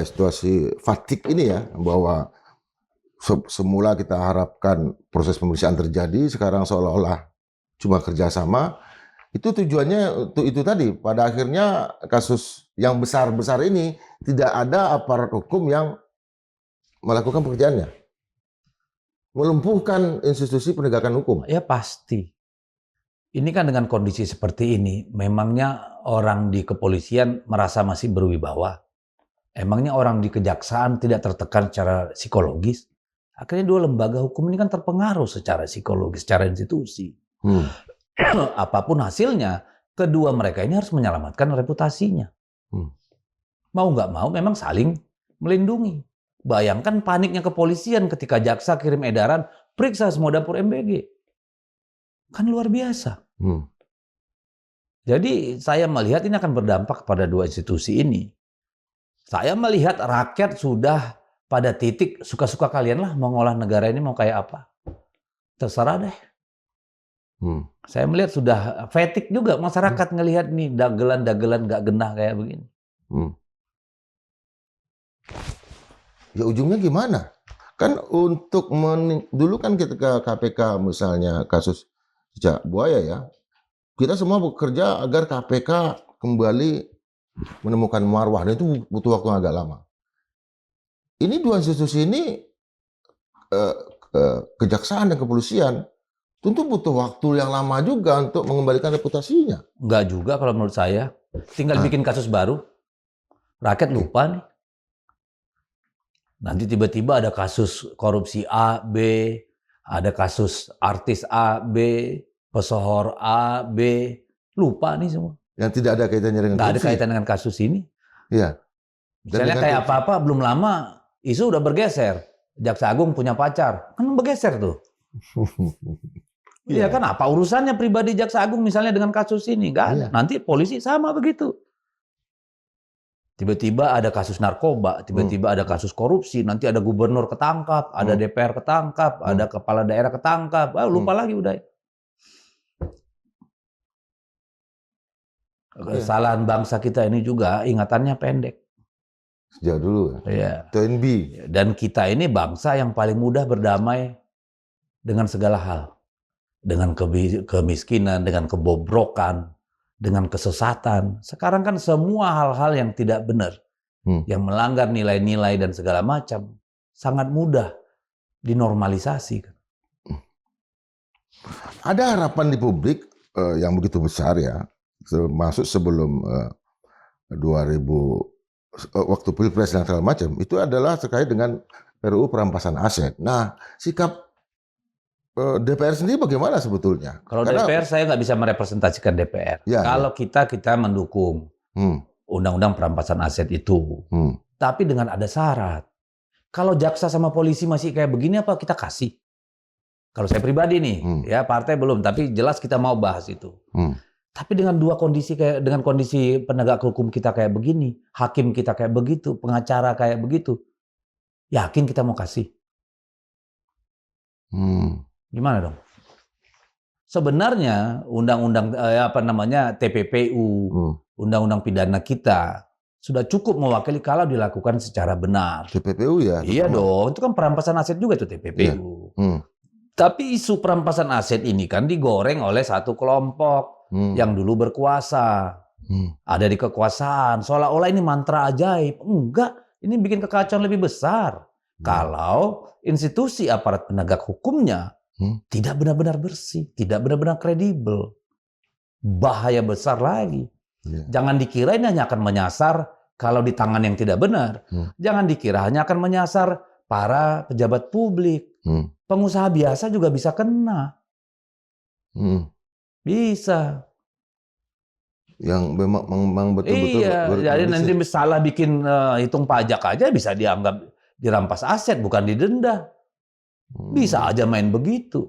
situasi fatigue ini ya, bahwa semula kita harapkan proses pemeriksaan terjadi, sekarang seolah-olah cuma kerjasama, itu tujuannya untuk itu tadi. Pada akhirnya kasus yang besar-besar ini tidak ada aparat hukum yang melakukan pekerjaannya, melumpuhkan institusi penegakan hukum. Ya pasti. Ini kan dengan kondisi seperti ini, memangnya orang di kepolisian merasa masih berwibawa? Emangnya orang di kejaksaan tidak tertekan secara psikologis? Akhirnya dua lembaga hukum ini kan terpengaruh secara psikologis, secara institusi. Apapun hasilnya, kedua mereka ini harus menyelamatkan reputasinya. Mau nggak mau memang saling melindungi. Bayangkan paniknya kepolisian ketika jaksa kirim edaran, periksa semua dapur MBG. Kan luar biasa. Jadi saya melihat ini akan berdampak pada dua institusi ini. Saya melihat rakyat sudah pada titik suka-suka kalian lah mau ngolah negara ini mau kayak apa. Terserah deh. Saya melihat sudah fatigue juga masyarakat ngelihat nih dagelan-dagelan gak genah kayak begini. Ya ujungnya gimana? Kan untuk dulu kan ketika KPK misalnya kasus cicak buaya ya, kita semua bekerja agar KPK kembali menemukan marwah, dan itu butuh waktu yang agak lama. Ini dua institusi ini, kejaksaan dan kepolisian, tentu butuh waktu yang lama juga untuk mengembalikan reputasinya. Enggak juga kalau menurut saya. Tinggal bikin kasus baru. Rakyat lupa nih. Nanti tiba-tiba ada kasus korupsi A, B, ada kasus artis A, B, pesohor A, B. Lupa nih semua. Yang tidak ada kaitannya dengan Nggak ada korupsi. kaitan dengan kasus ini. Iya. Misalnya kayak apa-apa belum lama isu udah bergeser. Jaksa Agung punya pacar, kan bergeser tuh. Iya kan, apa urusannya pribadi Jaksa Agung misalnya dengan kasus ini? Nggak ada. Nanti polisi sama begitu. Tiba-tiba ada kasus narkoba, tiba-tiba ada kasus korupsi, nanti ada gubernur ketangkap, ada DPR ketangkap, ada kepala daerah ketangkap, lupa lagi udah. Kesalahan bangsa kita ini juga ingatannya pendek. Sejak dulu ya. TNB. Dan kita ini bangsa yang paling mudah berdamai dengan segala hal. Dengan kemiskinan, dengan kebobrokan, dengan kesesatan. Sekarang kan semua hal-hal yang tidak benar, yang melanggar nilai-nilai dan segala macam, sangat mudah dinormalisasi. Ada harapan di publik yang begitu besar ya, termasuk sebelum 2000 waktu Pilpres dan segala macam, itu adalah terkait dengan RUU perampasan aset. Nah, sikap DPR sendiri bagaimana sebetulnya? Kalau DPR saya nggak bisa merepresentasikan DPR. Kalau kita mendukung undang-undang perampasan aset itu, tapi dengan ada syarat. Kalau jaksa sama polisi masih kayak begini apa kita kasih? Kalau saya pribadi nih, ya partai belum, tapi jelas kita mau bahas itu. Tapi dengan dua kondisi dengan kondisi penegak hukum kita kayak begini, hakim kita kayak begitu, pengacara kayak begitu, yakin kita mau kasih? Gimana dong? Sebenarnya undang-undang TPPU, undang-undang pidana kita sudah cukup mewakili kalau dilakukan secara benar. TPPU ya? Iya dong, itu kan perampasan aset juga itu TPPU. Tapi isu perampasan aset ini kan digoreng oleh satu kelompok yang dulu berkuasa. Ada di kekuasaan, seolah-olah ini mantra ajaib. Enggak, ini bikin kekacauan lebih besar. Kalau institusi aparat penegak hukumnya tidak benar-benar bersih, tidak benar-benar kredibel. Bahaya besar lagi. Jangan dikira ini hanya akan menyasar kalau di tangan yang tidak benar. Jangan dikira hanya akan menyasar para pejabat publik. Pengusaha biasa juga bisa kena. Bisa. Yang memang betul-betul. Iya, jadi nanti salah bikin hitung pajak aja bisa dianggap dirampas aset, bukan didenda. Bisa aja main begitu.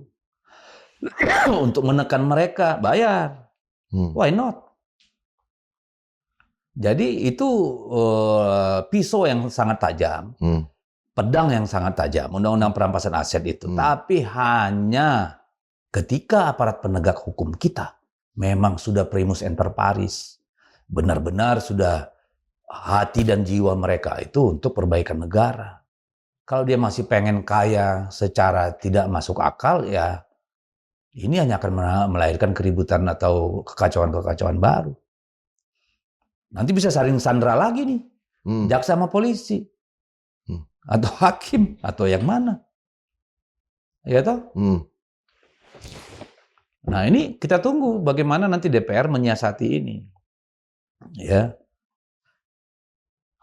Untuk menekan mereka, bayar. Why not? Jadi itu pisau yang sangat tajam. Pedang yang sangat tajam, undang-undang perampasan aset itu. Tapi hanya ketika aparat penegak hukum kita memang sudah primus inter pares, benar-benar sudah hati dan jiwa mereka itu untuk perbaikan negara. Kalau dia masih pengen kaya secara tidak masuk akal, ya ini hanya akan melahirkan keributan atau kekacauan-kekacauan baru. Nanti bisa saling sandera lagi nih, jaksa sama polisi. Atau hakim, atau yang mana. Ya toh? Nah ini kita tunggu bagaimana nanti DPR menyiasati ini. Ya,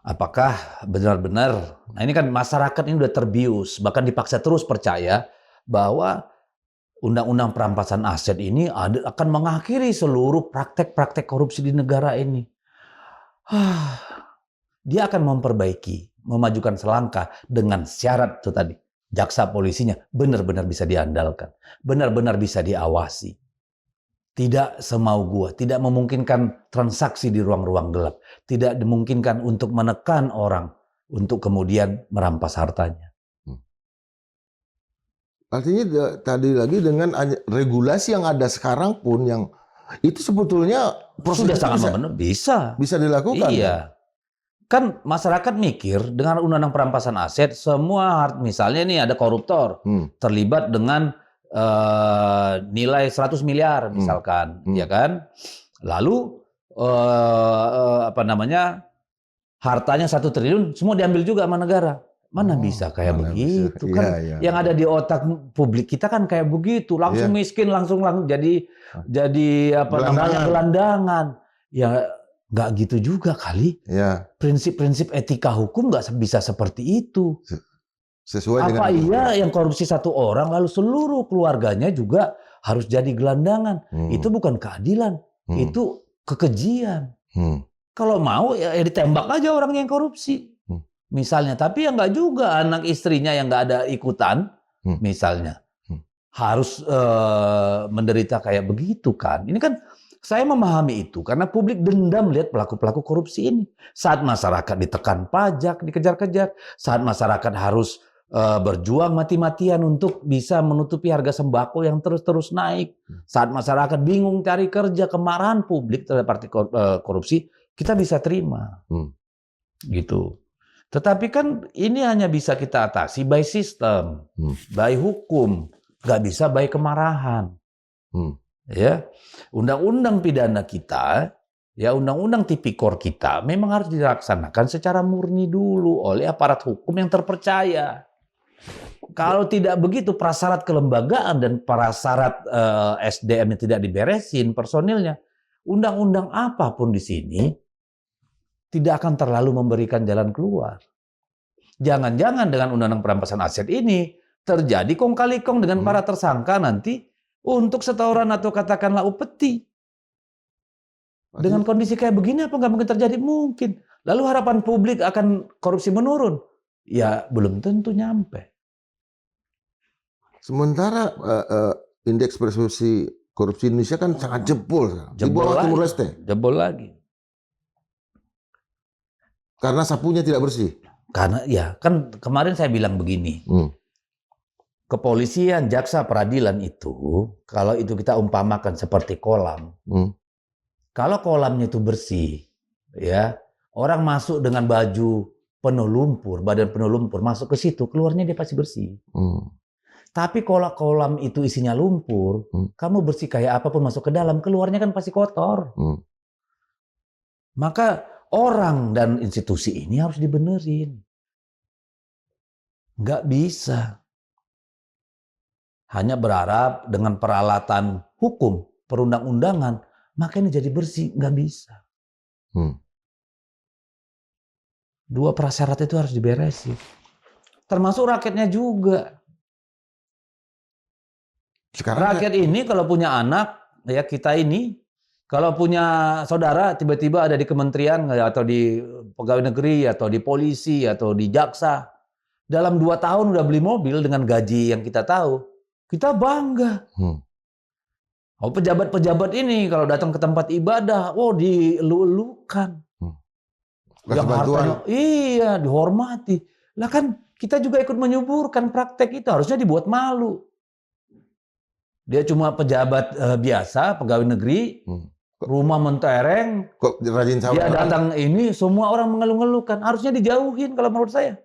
apakah benar-benar, nah ini kan masyarakat ini udah terbius, bahkan dipaksa terus percaya bahwa undang-undang perampasan aset ini akan mengakhiri seluruh praktek-praktek korupsi di negara ini. Dia akan memperbaiki, memajukan selangkah dengan syarat itu tadi. Jaksa polisinya benar-benar bisa diandalkan, benar-benar bisa diawasi. Tidak semau gua, tidak memungkinkan transaksi di ruang-ruang gelap, tidak dimungkinkan untuk menekan orang untuk kemudian merampas hartanya. Artinya tadi lagi dengan regulasi yang ada sekarang pun yang itu sebetulnya Sudah proses sangat memenuhi, bisa dilakukan. iya. Kan masyarakat mikir dengan undang-undang perampasan aset, semua misalnya nih ada koruptor terlibat dengan nilai 100 miliar misalkan, ya kan? Lalu hartanya 1 triliun semua diambil juga sama negara. Mana bisa kayak begitu bisa. kan? Iya. Yang ada di otak publik kita kan kayak begitu, langsung miskin, langsung jadi gelandangan. Ya nggak gitu juga kali. Ya. Prinsip-prinsip etika hukum nggak bisa seperti itu. Sesuai apa dengan iya yang korupsi 1 orang lalu seluruh keluarganya juga harus jadi gelandangan? Itu bukan keadilan, itu kekejian. Kalau mau ya ditembak aja orang yang korupsi. Misalnya, tapi ya nggak juga anak istrinya yang nggak ada ikutan, misalnya harus menderita kayak begitu kan? Ini kan saya memahami itu karena publik dendam lihat pelaku-pelaku korupsi ini. Saat masyarakat ditekan pajak, dikejar-kejar, saat masyarakat harus berjuang mati-matian untuk bisa menutupi harga sembako yang terus-terus naik, saat masyarakat bingung cari kerja, kemarahan publik terhadap partai korupsi, kita bisa terima, gitu. Tetapi kan ini hanya bisa kita atasi by sistem, by hukum, nggak bisa by kemarahan. Ya, undang-undang pidana kita, ya undang-undang tipikor kita memang harus dilaksanakan secara murni dulu oleh aparat hukum yang terpercaya. Kalau tidak begitu, prasyarat kelembagaan dan prasyarat SDM yang tidak diberesin, personilnya, undang-undang apapun di sini tidak akan terlalu memberikan jalan keluar. Jangan-jangan dengan undang-undang perampasan aset ini terjadi kong kali kong dengan para tersangka nanti untuk setoran atau katakanlah upeti. Dengan kondisi kayak begini apa nggak mungkin terjadi? Mungkin. Lalu harapan publik akan korupsi menurun? Ya belum tentu nyampe. Sementara indeks persepsi korupsi Indonesia kan sangat jebol. Di bawah Timur Leste. Jebol lagi. Karena sapunya tidak bersih. Karena ya kan kemarin saya bilang begini. Kepolisian, jaksa, peradilan itu kalau itu kita umpamakan seperti kolam. Kalau kolamnya itu bersih, ya orang masuk dengan baju penuh lumpur, badan penuh lumpur, masuk ke situ, keluarnya dia pasti bersih. Tapi kalau kolam itu isinya lumpur, kamu bersih kayak apapun masuk ke dalam, keluarnya kan pasti kotor. Maka orang dan institusi ini harus dibenerin. Nggak bisa. Hanya berharap dengan peralatan hukum, perundang-undangan, maka ini jadi bersih. Nggak bisa. 2 prasyarat itu harus diberesin. Termasuk rakyatnya juga. Rakyat ini kalau punya anak, ya kita ini, kalau punya saudara tiba-tiba ada di kementerian atau di pegawai negeri atau di polisi atau di jaksa, dalam 2 tahun udah beli mobil dengan gaji yang kita tahu, kita bangga. Oh, pejabat-pejabat ini kalau datang ke tempat ibadah, dielu-elukan. Yang hartanya, iya, dihormati. Lah kan kita juga ikut menyuburkan praktek itu, harusnya dibuat malu. Dia cuma pejabat biasa, pegawai negeri, rumah mentereng, kok rajin sahur. Dia datang ini, semua orang mengeluh-ngeluhkan. Harusnya dijauhin kalau menurut saya.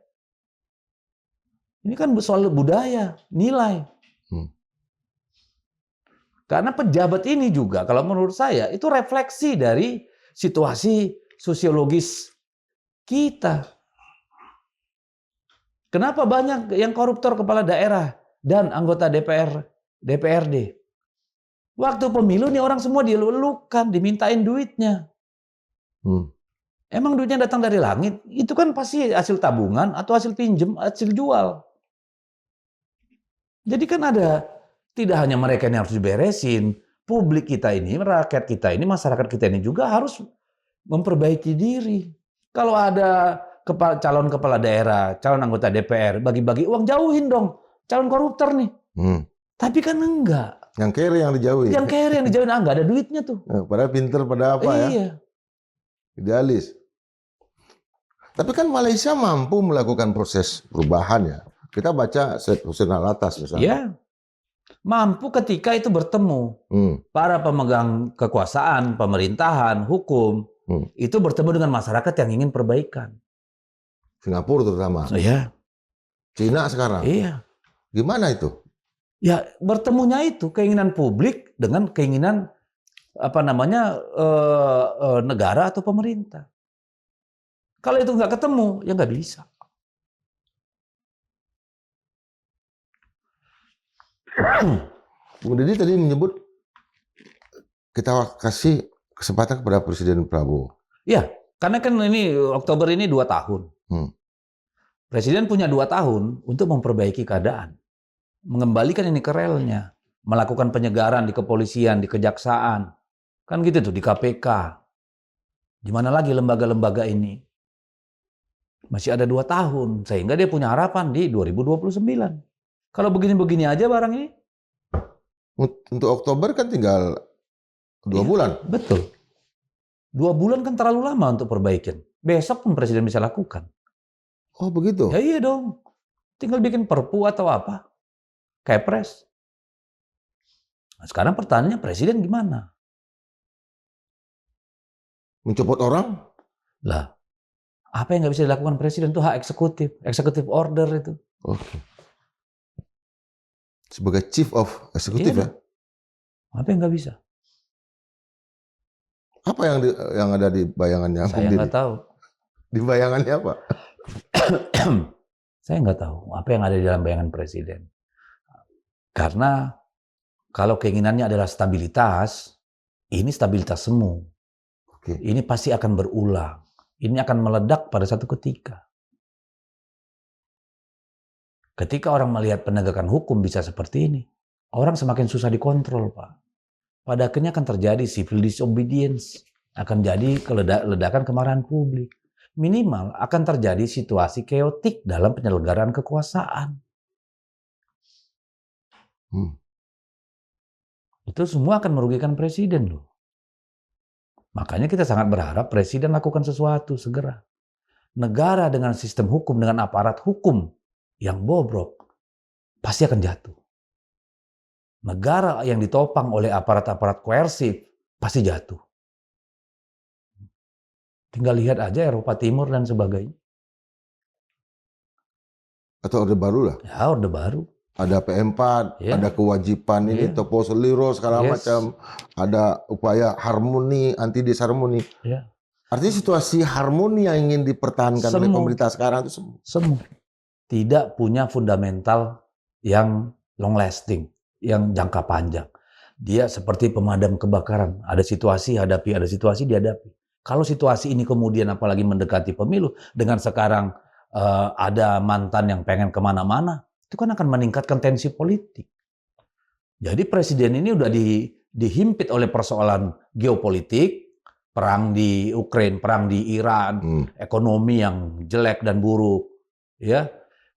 Ini kan soal budaya, nilai. Karena pejabat ini juga, kalau menurut saya, itu refleksi dari situasi sosiologis kita. Kenapa banyak yang koruptor kepala daerah dan anggota DPRD? Waktu pemilu nih orang semua dielu-elukan, dimintain duitnya. Emang duitnya datang dari langit? Itu kan pasti hasil tabungan atau hasil pinjem, hasil jual. Jadi kan tidak hanya mereka yang harus diberesin, publik kita ini, rakyat kita ini, masyarakat kita ini juga harus memperbaiki diri. Kalau ada calon kepala daerah, calon anggota DPR, bagi-bagi uang, jauhin dong. Calon koruptor nih. Tapi kan enggak. Yang kere yang dijauhi. Yang kere yang dijauhin, enggak ada duitnya tuh. Padahal pinter, pada apa ya? Iya. Idealis. Tapi kan Malaysia mampu melakukan proses perubahan ya. Kita baca Hussein Alatas misalnya. Iya. Mampu ketika itu bertemu. Para pemegang kekuasaan, pemerintahan, hukum, itu bertemu dengan masyarakat yang ingin perbaikan. Singapura terutama. Iya. Cina sekarang. Iya. Gimana itu? Ya, bertemunya itu keinginan publik dengan keinginan negara atau pemerintah. Kalau itu nggak ketemu, ya nggak bisa. Bung Deddy tadi menyebut kita kasih kesempatan kepada Presiden Prabowo. Ya, karena kan ini Oktober ini 2 tahun. Presiden punya 2 tahun untuk memperbaiki keadaan. Mengembalikan ini ke relnya. Melakukan penyegaran di kepolisian, di kejaksaan. Kan gitu tuh, di KPK. Di mana lagi lembaga-lembaga ini? Masih ada 2 tahun. Sehingga dia punya harapan di 2029. Kalau begini-begini aja barang ini. Untuk Oktober kan tinggal 2 bulan. Betul. 2 bulan kan terlalu lama untuk perbaikin. Besok pun Presiden bisa lakukan. Oh begitu? Ya iya dong. Tinggal bikin perpu atau apa. Kepres. Nah, sekarang pertanyaannya Presiden gimana? Mencopot orang? Lah, apa yang nggak bisa dilakukan Presiden itu hak eksekutif. Eksekutif order itu. Oke. Sebagai Chief of Executive ya? Apa yang nggak bisa? Apa yang ada di bayangannya? Saya nggak tahu. Di bayangannya apa? Saya nggak tahu apa yang ada di dalam bayangan Presiden. Karena kalau keinginannya adalah stabilitas, ini stabilitas semu. Oke. Ini pasti akan berulang. Ini akan meledak pada satu ketika. Ketika orang melihat penegakan hukum bisa seperti ini, orang semakin susah dikontrol, Pak. Pada akhirnya akan terjadi civil disobedience, akan jadi ledakan kemarahan publik. Minimal akan terjadi situasi keotik dalam penyelenggaraan kekuasaan. Itu semua akan merugikan Presiden loh. Makanya kita sangat berharap Presiden lakukan sesuatu segera. Negara dengan sistem hukum, dengan aparat hukum yang bobrok, pasti akan jatuh. Negara yang ditopang oleh aparat-aparat koersif, pasti jatuh. Tinggal lihat aja Eropa Timur dan sebagainya. Atau Orde Baru lah? Ya, Orde Baru. Ada P4, ada kewajiban ini, topo seliro, segala macam. Ada upaya harmoni, anti disharmoni. Artinya situasi harmoni yang ingin dipertahankan oleh pemerintah sekarang itu semu. Tidak punya fundamental yang long lasting, yang jangka panjang. Dia seperti pemadam kebakaran. Ada situasi hadapi, ada situasi dihadapi. Kalau situasi ini kemudian apalagi mendekati pemilu, dengan sekarang ada mantan yang pengen kemana-mana, itu kan akan meningkatkan tensi politik. Jadi Presiden ini udah dihimpit oleh persoalan geopolitik, perang di Ukraina, perang di Iran, ekonomi yang jelek dan buruk, ya.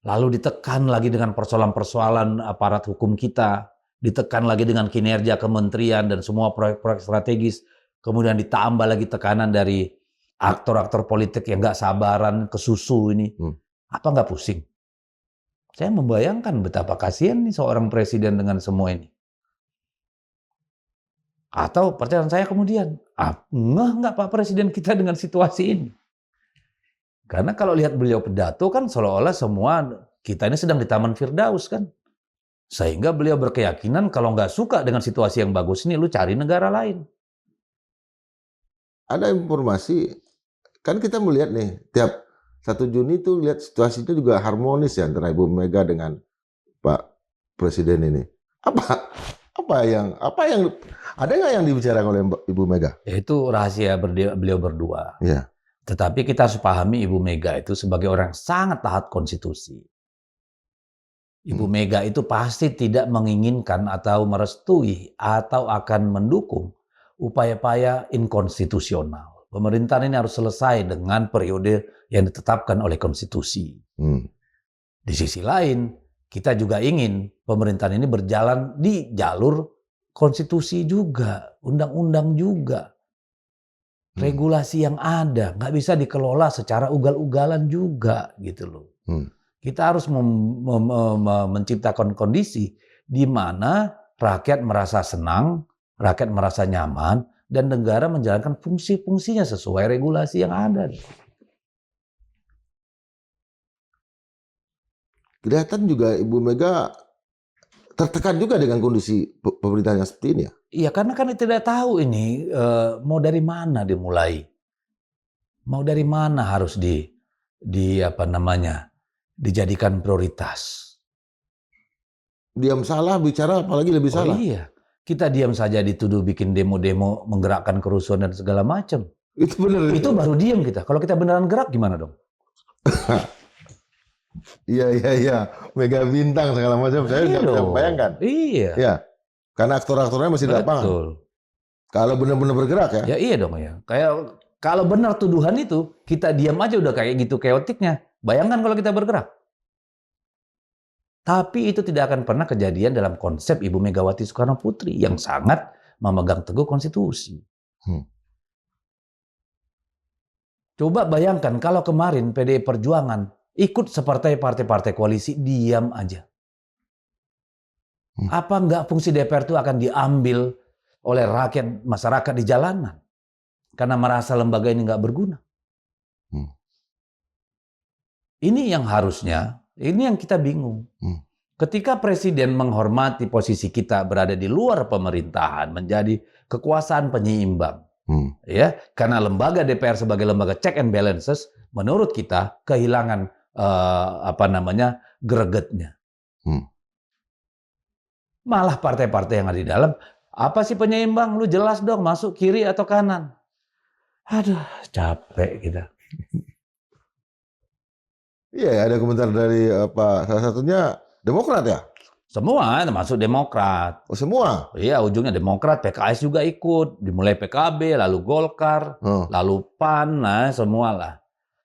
Lalu ditekan lagi dengan persoalan-persoalan aparat hukum kita, ditekan lagi dengan kinerja kementerian dan semua proyek-proyek strategis, kemudian ditambah lagi tekanan dari aktor-aktor politik yang nggak sabaran, kesusu ini. Apa nggak pusing? Saya membayangkan betapa kasihan nih seorang presiden dengan semua ini. Atau percayaan saya kemudian, nggak Pak Presiden kita dengan situasi ini? Karena kalau lihat beliau pidato kan seolah-olah semua kita ini sedang di Taman Firdaus kan. Sehingga beliau berkeyakinan kalau nggak suka dengan situasi yang bagus ini, lu cari negara lain. Ada informasi, kan kita melihat nih, tiap 1 Juni itu lihat situasinya juga harmonis ya antara Ibu Mega dengan Pak Presiden ini. Apa yang ada nggak yang dibicarakan oleh Ibu Mega? Itu rahasia beliau berdua. Ya. Tetapi kita harus pahami Ibu Mega itu sebagai orang yang sangat taat konstitusi. Ibu Mega itu pasti tidak menginginkan atau merestui atau akan mendukung upaya-upaya inkonstitusional. Pemerintahan ini harus selesai dengan periode yang ditetapkan oleh konstitusi. Di sisi lain, kita juga ingin pemerintahan ini berjalan di jalur konstitusi juga, undang-undang juga. Regulasi yang ada, nggak bisa dikelola secara ugal-ugalan juga gitu loh. Kita harus menciptakan kondisi di mana rakyat merasa senang, rakyat merasa nyaman, dan negara menjalankan fungsi-fungsinya sesuai regulasi yang ada. Kelihatan juga Ibu Mega tertekan juga dengan kondisi pemerintahan yang seperti ini ya? Iya, karena kan tidak tahu ini mau dari mana dimulai. Mau dari mana harus dijadikan prioritas. Diam salah, bicara apalagi lebih salah. Iya, kita diam saja dituduh bikin demo-demo, menggerakkan kerusuhan dan segala macam. Itu benar. Itu baru diam kita. Kalau kita beneran gerak gimana dong? Iya. Mega bintang segala macam. Saya nggak bisa bayangkan. Iya. Ya, karena aktor-aktornya masih di lapangan. Betul. Kalau benar-benar bergerak ya. Ya iya dong ya. Kayak kalau benar tuduhan itu, kita diam aja udah kayak gitu keotiknya. Bayangkan kalau kita bergerak. Tapi itu tidak akan pernah kejadian dalam konsep Ibu Megawati Soekarno Putri yang sangat memegang teguh konstitusi. Coba bayangkan kalau kemarin PDI Perjuangan ikut seperti partai-partai koalisi, diam aja. Apa enggak fungsi DPR itu akan diambil oleh rakyat, masyarakat di jalanan? Karena merasa lembaga ini enggak berguna. Ini yang harusnya, ini yang kita bingung. Ketika presiden menghormati posisi kita berada di luar pemerintahan, menjadi kekuasaan penyeimbang. Ya, karena lembaga DPR sebagai lembaga check and balances, menurut kita kehilangan gregetnya. Malah partai-partai yang ada di dalam, apa sih penyeimbang? Lu jelas dong, masuk kiri atau kanan. Aduh, capek kita. Iya, ada komentar dari salah satunya Demokrat ya? Semua, termasuk Demokrat. Oh, semua? Iya, ujungnya Demokrat, PKS juga ikut. Dimulai PKB, lalu Golkar, lalu PAN, nah semua lah.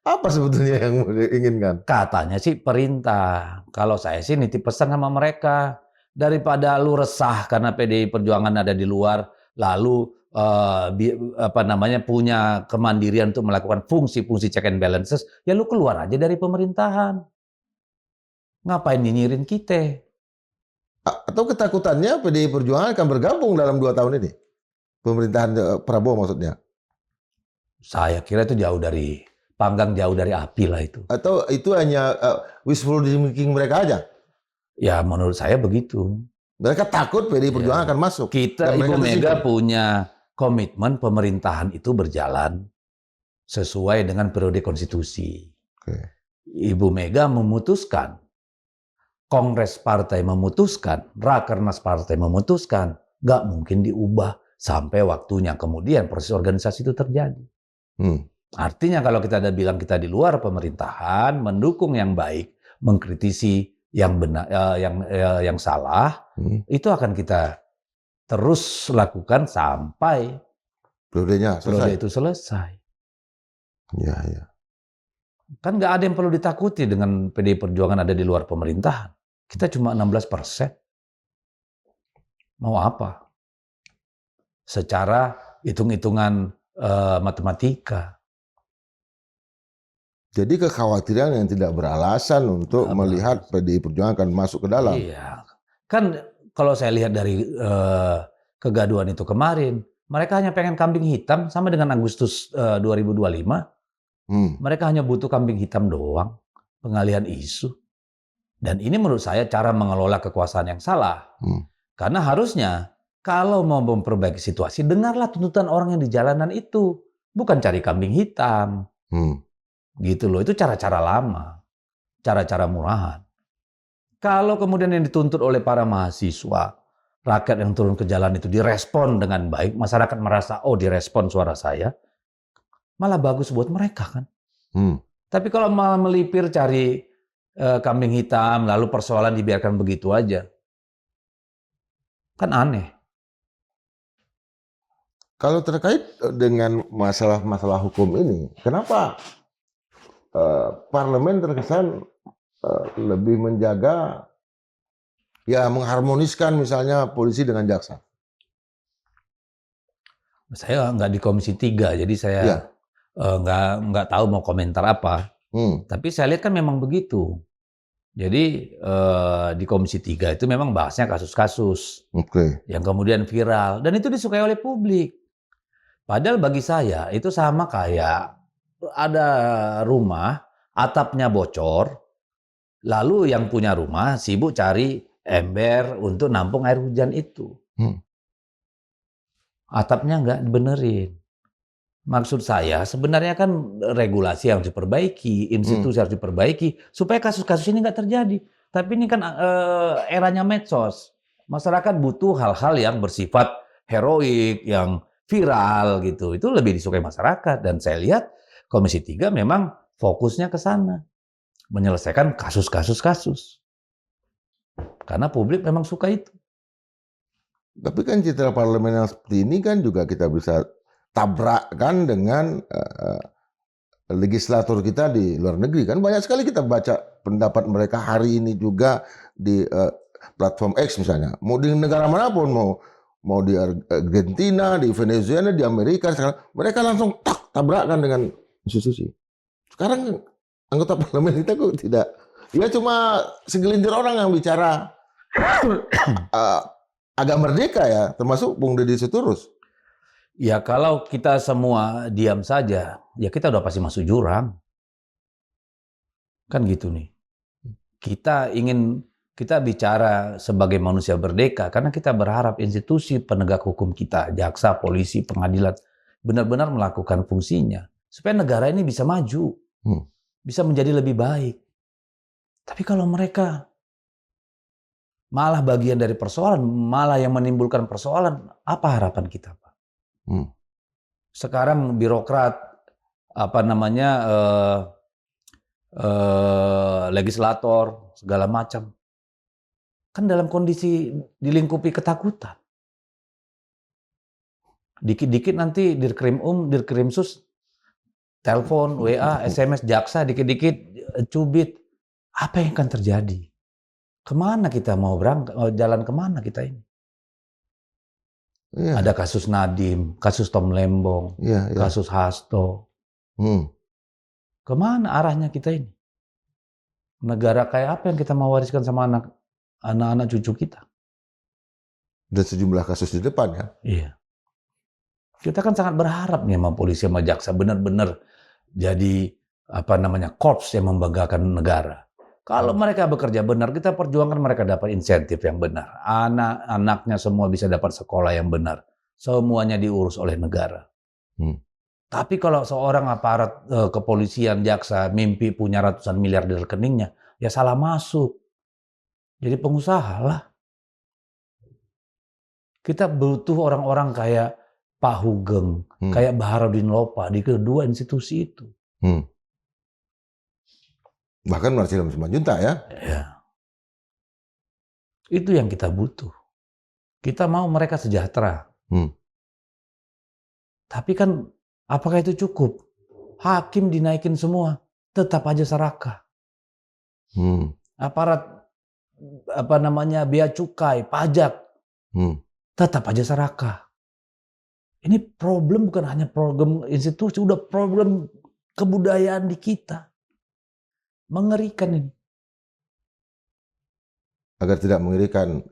Apa sebetulnya yang diinginkan? Katanya sih perintah. Kalau saya sih nitip pesan sama mereka. Daripada lu resah karena PDI Perjuangan ada di luar, lalu punya kemandirian untuk melakukan fungsi-fungsi check and balances, ya lu keluar aja dari pemerintahan. Ngapain nyinyirin kita? Atau ketakutannya PDI Perjuangan akan bergabung dalam 2 tahun ini? Pemerintahan Prabowo maksudnya? Saya kira itu panggang jauh dari api lah itu. Atau itu hanya wishful thinking mereka aja? Ya menurut saya begitu. Mereka takut PDI Perjuangan akan masuk. Kita, Ibu Mega punya komitmen pemerintahan itu berjalan sesuai dengan periode konstitusi. Ibu Mega memutuskan, Kongres Partai memutuskan, Rakernas Partai memutuskan, nggak mungkin diubah sampai waktunya. Kemudian proses organisasi itu terjadi. Artinya kalau kita ada bilang kita di luar pemerintahan, mendukung yang baik, mengkritisi yang benar, yang salah, itu akan kita terus lakukan sampai periode itu selesai. Ya. Kan nggak ada yang perlu ditakuti dengan PDI Perjuangan ada di luar pemerintahan. Kita cuma 16%. Mau apa? Secara hitung-hitungan matematika. Jadi kekhawatiran yang tidak beralasan untuk melihat PDI Perjuangan akan masuk ke dalam. Iya. Kan kalau saya lihat dari kegaduhan itu kemarin, mereka hanya pengen kambing hitam sama dengan Agustus 2025. Mereka hanya butuh kambing hitam doang, pengalihan isu. Dan ini menurut saya cara mengelola kekuasaan yang salah. Karena harusnya kalau mau memperbaiki situasi, dengarlah tuntutan orang yang di jalanan itu. Bukan cari kambing hitam. Gitu loh, itu cara-cara lama. Cara-cara murahan. Kalau kemudian yang dituntut oleh para mahasiswa, rakyat yang turun ke jalan itu direspon dengan baik, masyarakat merasa, oh direspon suara saya, malah bagus buat mereka kan. Tapi kalau malah melipir cari kambing hitam, lalu persoalan dibiarkan begitu aja, kan aneh. Kalau terkait dengan masalah-masalah hukum ini, kenapa parlemen terkesan lebih menjaga, ya mengharmoniskan misalnya polisi dengan jaksa? Saya nggak di Komisi 3, jadi saya Ya. nggak tahu mau komentar apa. Tapi saya lihat kan memang begitu. Jadi di Komisi 3 itu memang bahasnya kasus-kasus yang kemudian viral. Dan itu disukai oleh publik. Padahal bagi saya itu sama kayak ada rumah, atapnya bocor, lalu yang punya rumah sibuk cari ember untuk nampung air hujan itu. Atapnya nggak dibenerin. Maksud saya sebenarnya kan regulasi harus diperbaiki, institusi harus diperbaiki supaya kasus-kasus ini nggak terjadi. Tapi ini kan eranya medsos. Masyarakat butuh hal-hal yang bersifat heroik, yang viral gitu. Itu lebih disukai masyarakat. Dan saya lihat Komisi 3 memang fokusnya ke sana. Menyelesaikan kasus-kasus. Karena publik memang suka itu. Tapi kan citra parlemen yang seperti ini kan juga kita bisa tabrakkan dengan legislator kita di luar negeri. Kan banyak sekali kita baca pendapat mereka hari ini juga di platform X misalnya. Mau di negara manapun, mau di Argentina, di Venezuela, di Amerika, mereka langsung tabrakan dengan institusi. Sekarang anggota parlemen kita kok tidak. Ya cuma segelintir orang yang bicara agak merdeka ya, termasuk Bung Deddy Sitorus. Ya kalau kita semua diam saja, ya kita udah pasti masuk jurang. Kan gitu nih. Kita bicara sebagai manusia merdeka karena kita berharap institusi penegak hukum kita, jaksa, polisi, pengadilan benar-benar melakukan fungsinya supaya negara ini bisa maju, bisa menjadi lebih baik. Tapi kalau mereka malah bagian dari persoalan, malah yang menimbulkan persoalan, apa harapan kita, Pak? Sekarang birokrat, legislator, segala macam, kan dalam kondisi dilingkupi ketakutan. Dikit-dikit nanti Dirkrimsus, telepon, WA, SMS, jaksa, dikit-dikit cubit. Apa yang akan terjadi? Kemana kita mau berangkat? Jalan kemana kita ini? Ya. Ada kasus Nadiem, kasus Tom Lembong, kasus Hasto. Kemana arahnya kita ini? Negara kayak apa yang kita mau wariskan sama anak-anak cucu kita? Dan sejumlah kasus di depan ya. Iya. Kita kan sangat berharap nih sama polisi sama jaksa benar-benar jadi korps yang membanggakan negara. Kalau mereka bekerja benar, kita perjuangkan mereka dapat insentif yang benar. Anak-anaknya semua bisa dapat sekolah yang benar. Semuanya diurus oleh negara. Tapi kalau seorang aparat kepolisian, jaksa, mimpi punya ratusan miliar di rekeningnya, ya salah masuk. Jadi pengusaha lah. Kita butuh orang-orang kayak Pak Hugeng, kayak Baharudin Lopa di kedua institusi itu. Bahkan Marcellus Simanjuntak ya. Ya. Itu yang kita butuh. Kita mau mereka sejahtera. Tapi kan apakah itu cukup? Hakim dinaikin semua, tetap aja serakah. Aparat bea cukai, pajak, tetap aja serakah. Ini problem bukan hanya problem institusi, udah problem kebudayaan di kita. Mengerikan ini. Agar tidak mengerikan,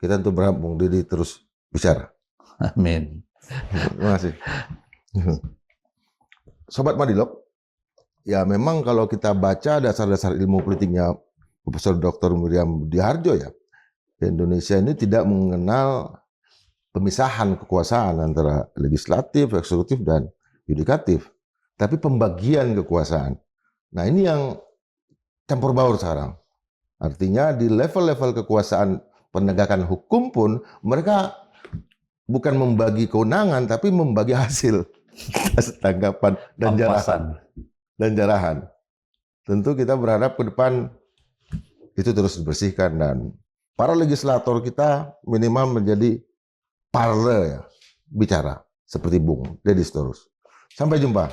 kita tentu berharap Bung Deddy terus bicara. Amin. Terima kasih. Sobat Madilog, ya memang kalau kita baca dasar-dasar ilmu politiknya Profesor Dr. Miriam Budiharjo ya, Indonesia ini tidak mengenal pemisahan kekuasaan antara legislatif, eksekutif, dan yudikatif. Tapi pembagian kekuasaan. Nah ini yang campur baur sekarang. Artinya di level-level kekuasaan penegakan hukum pun mereka bukan membagi kewenangan tapi membagi hasil tanggapan dan jarahan. Tentu kita berharap ke depan itu terus dibersihkan dan para legislator kita minimal menjadi parle ya, bicara seperti Bung Deddy Sitorus. Sampai jumpa.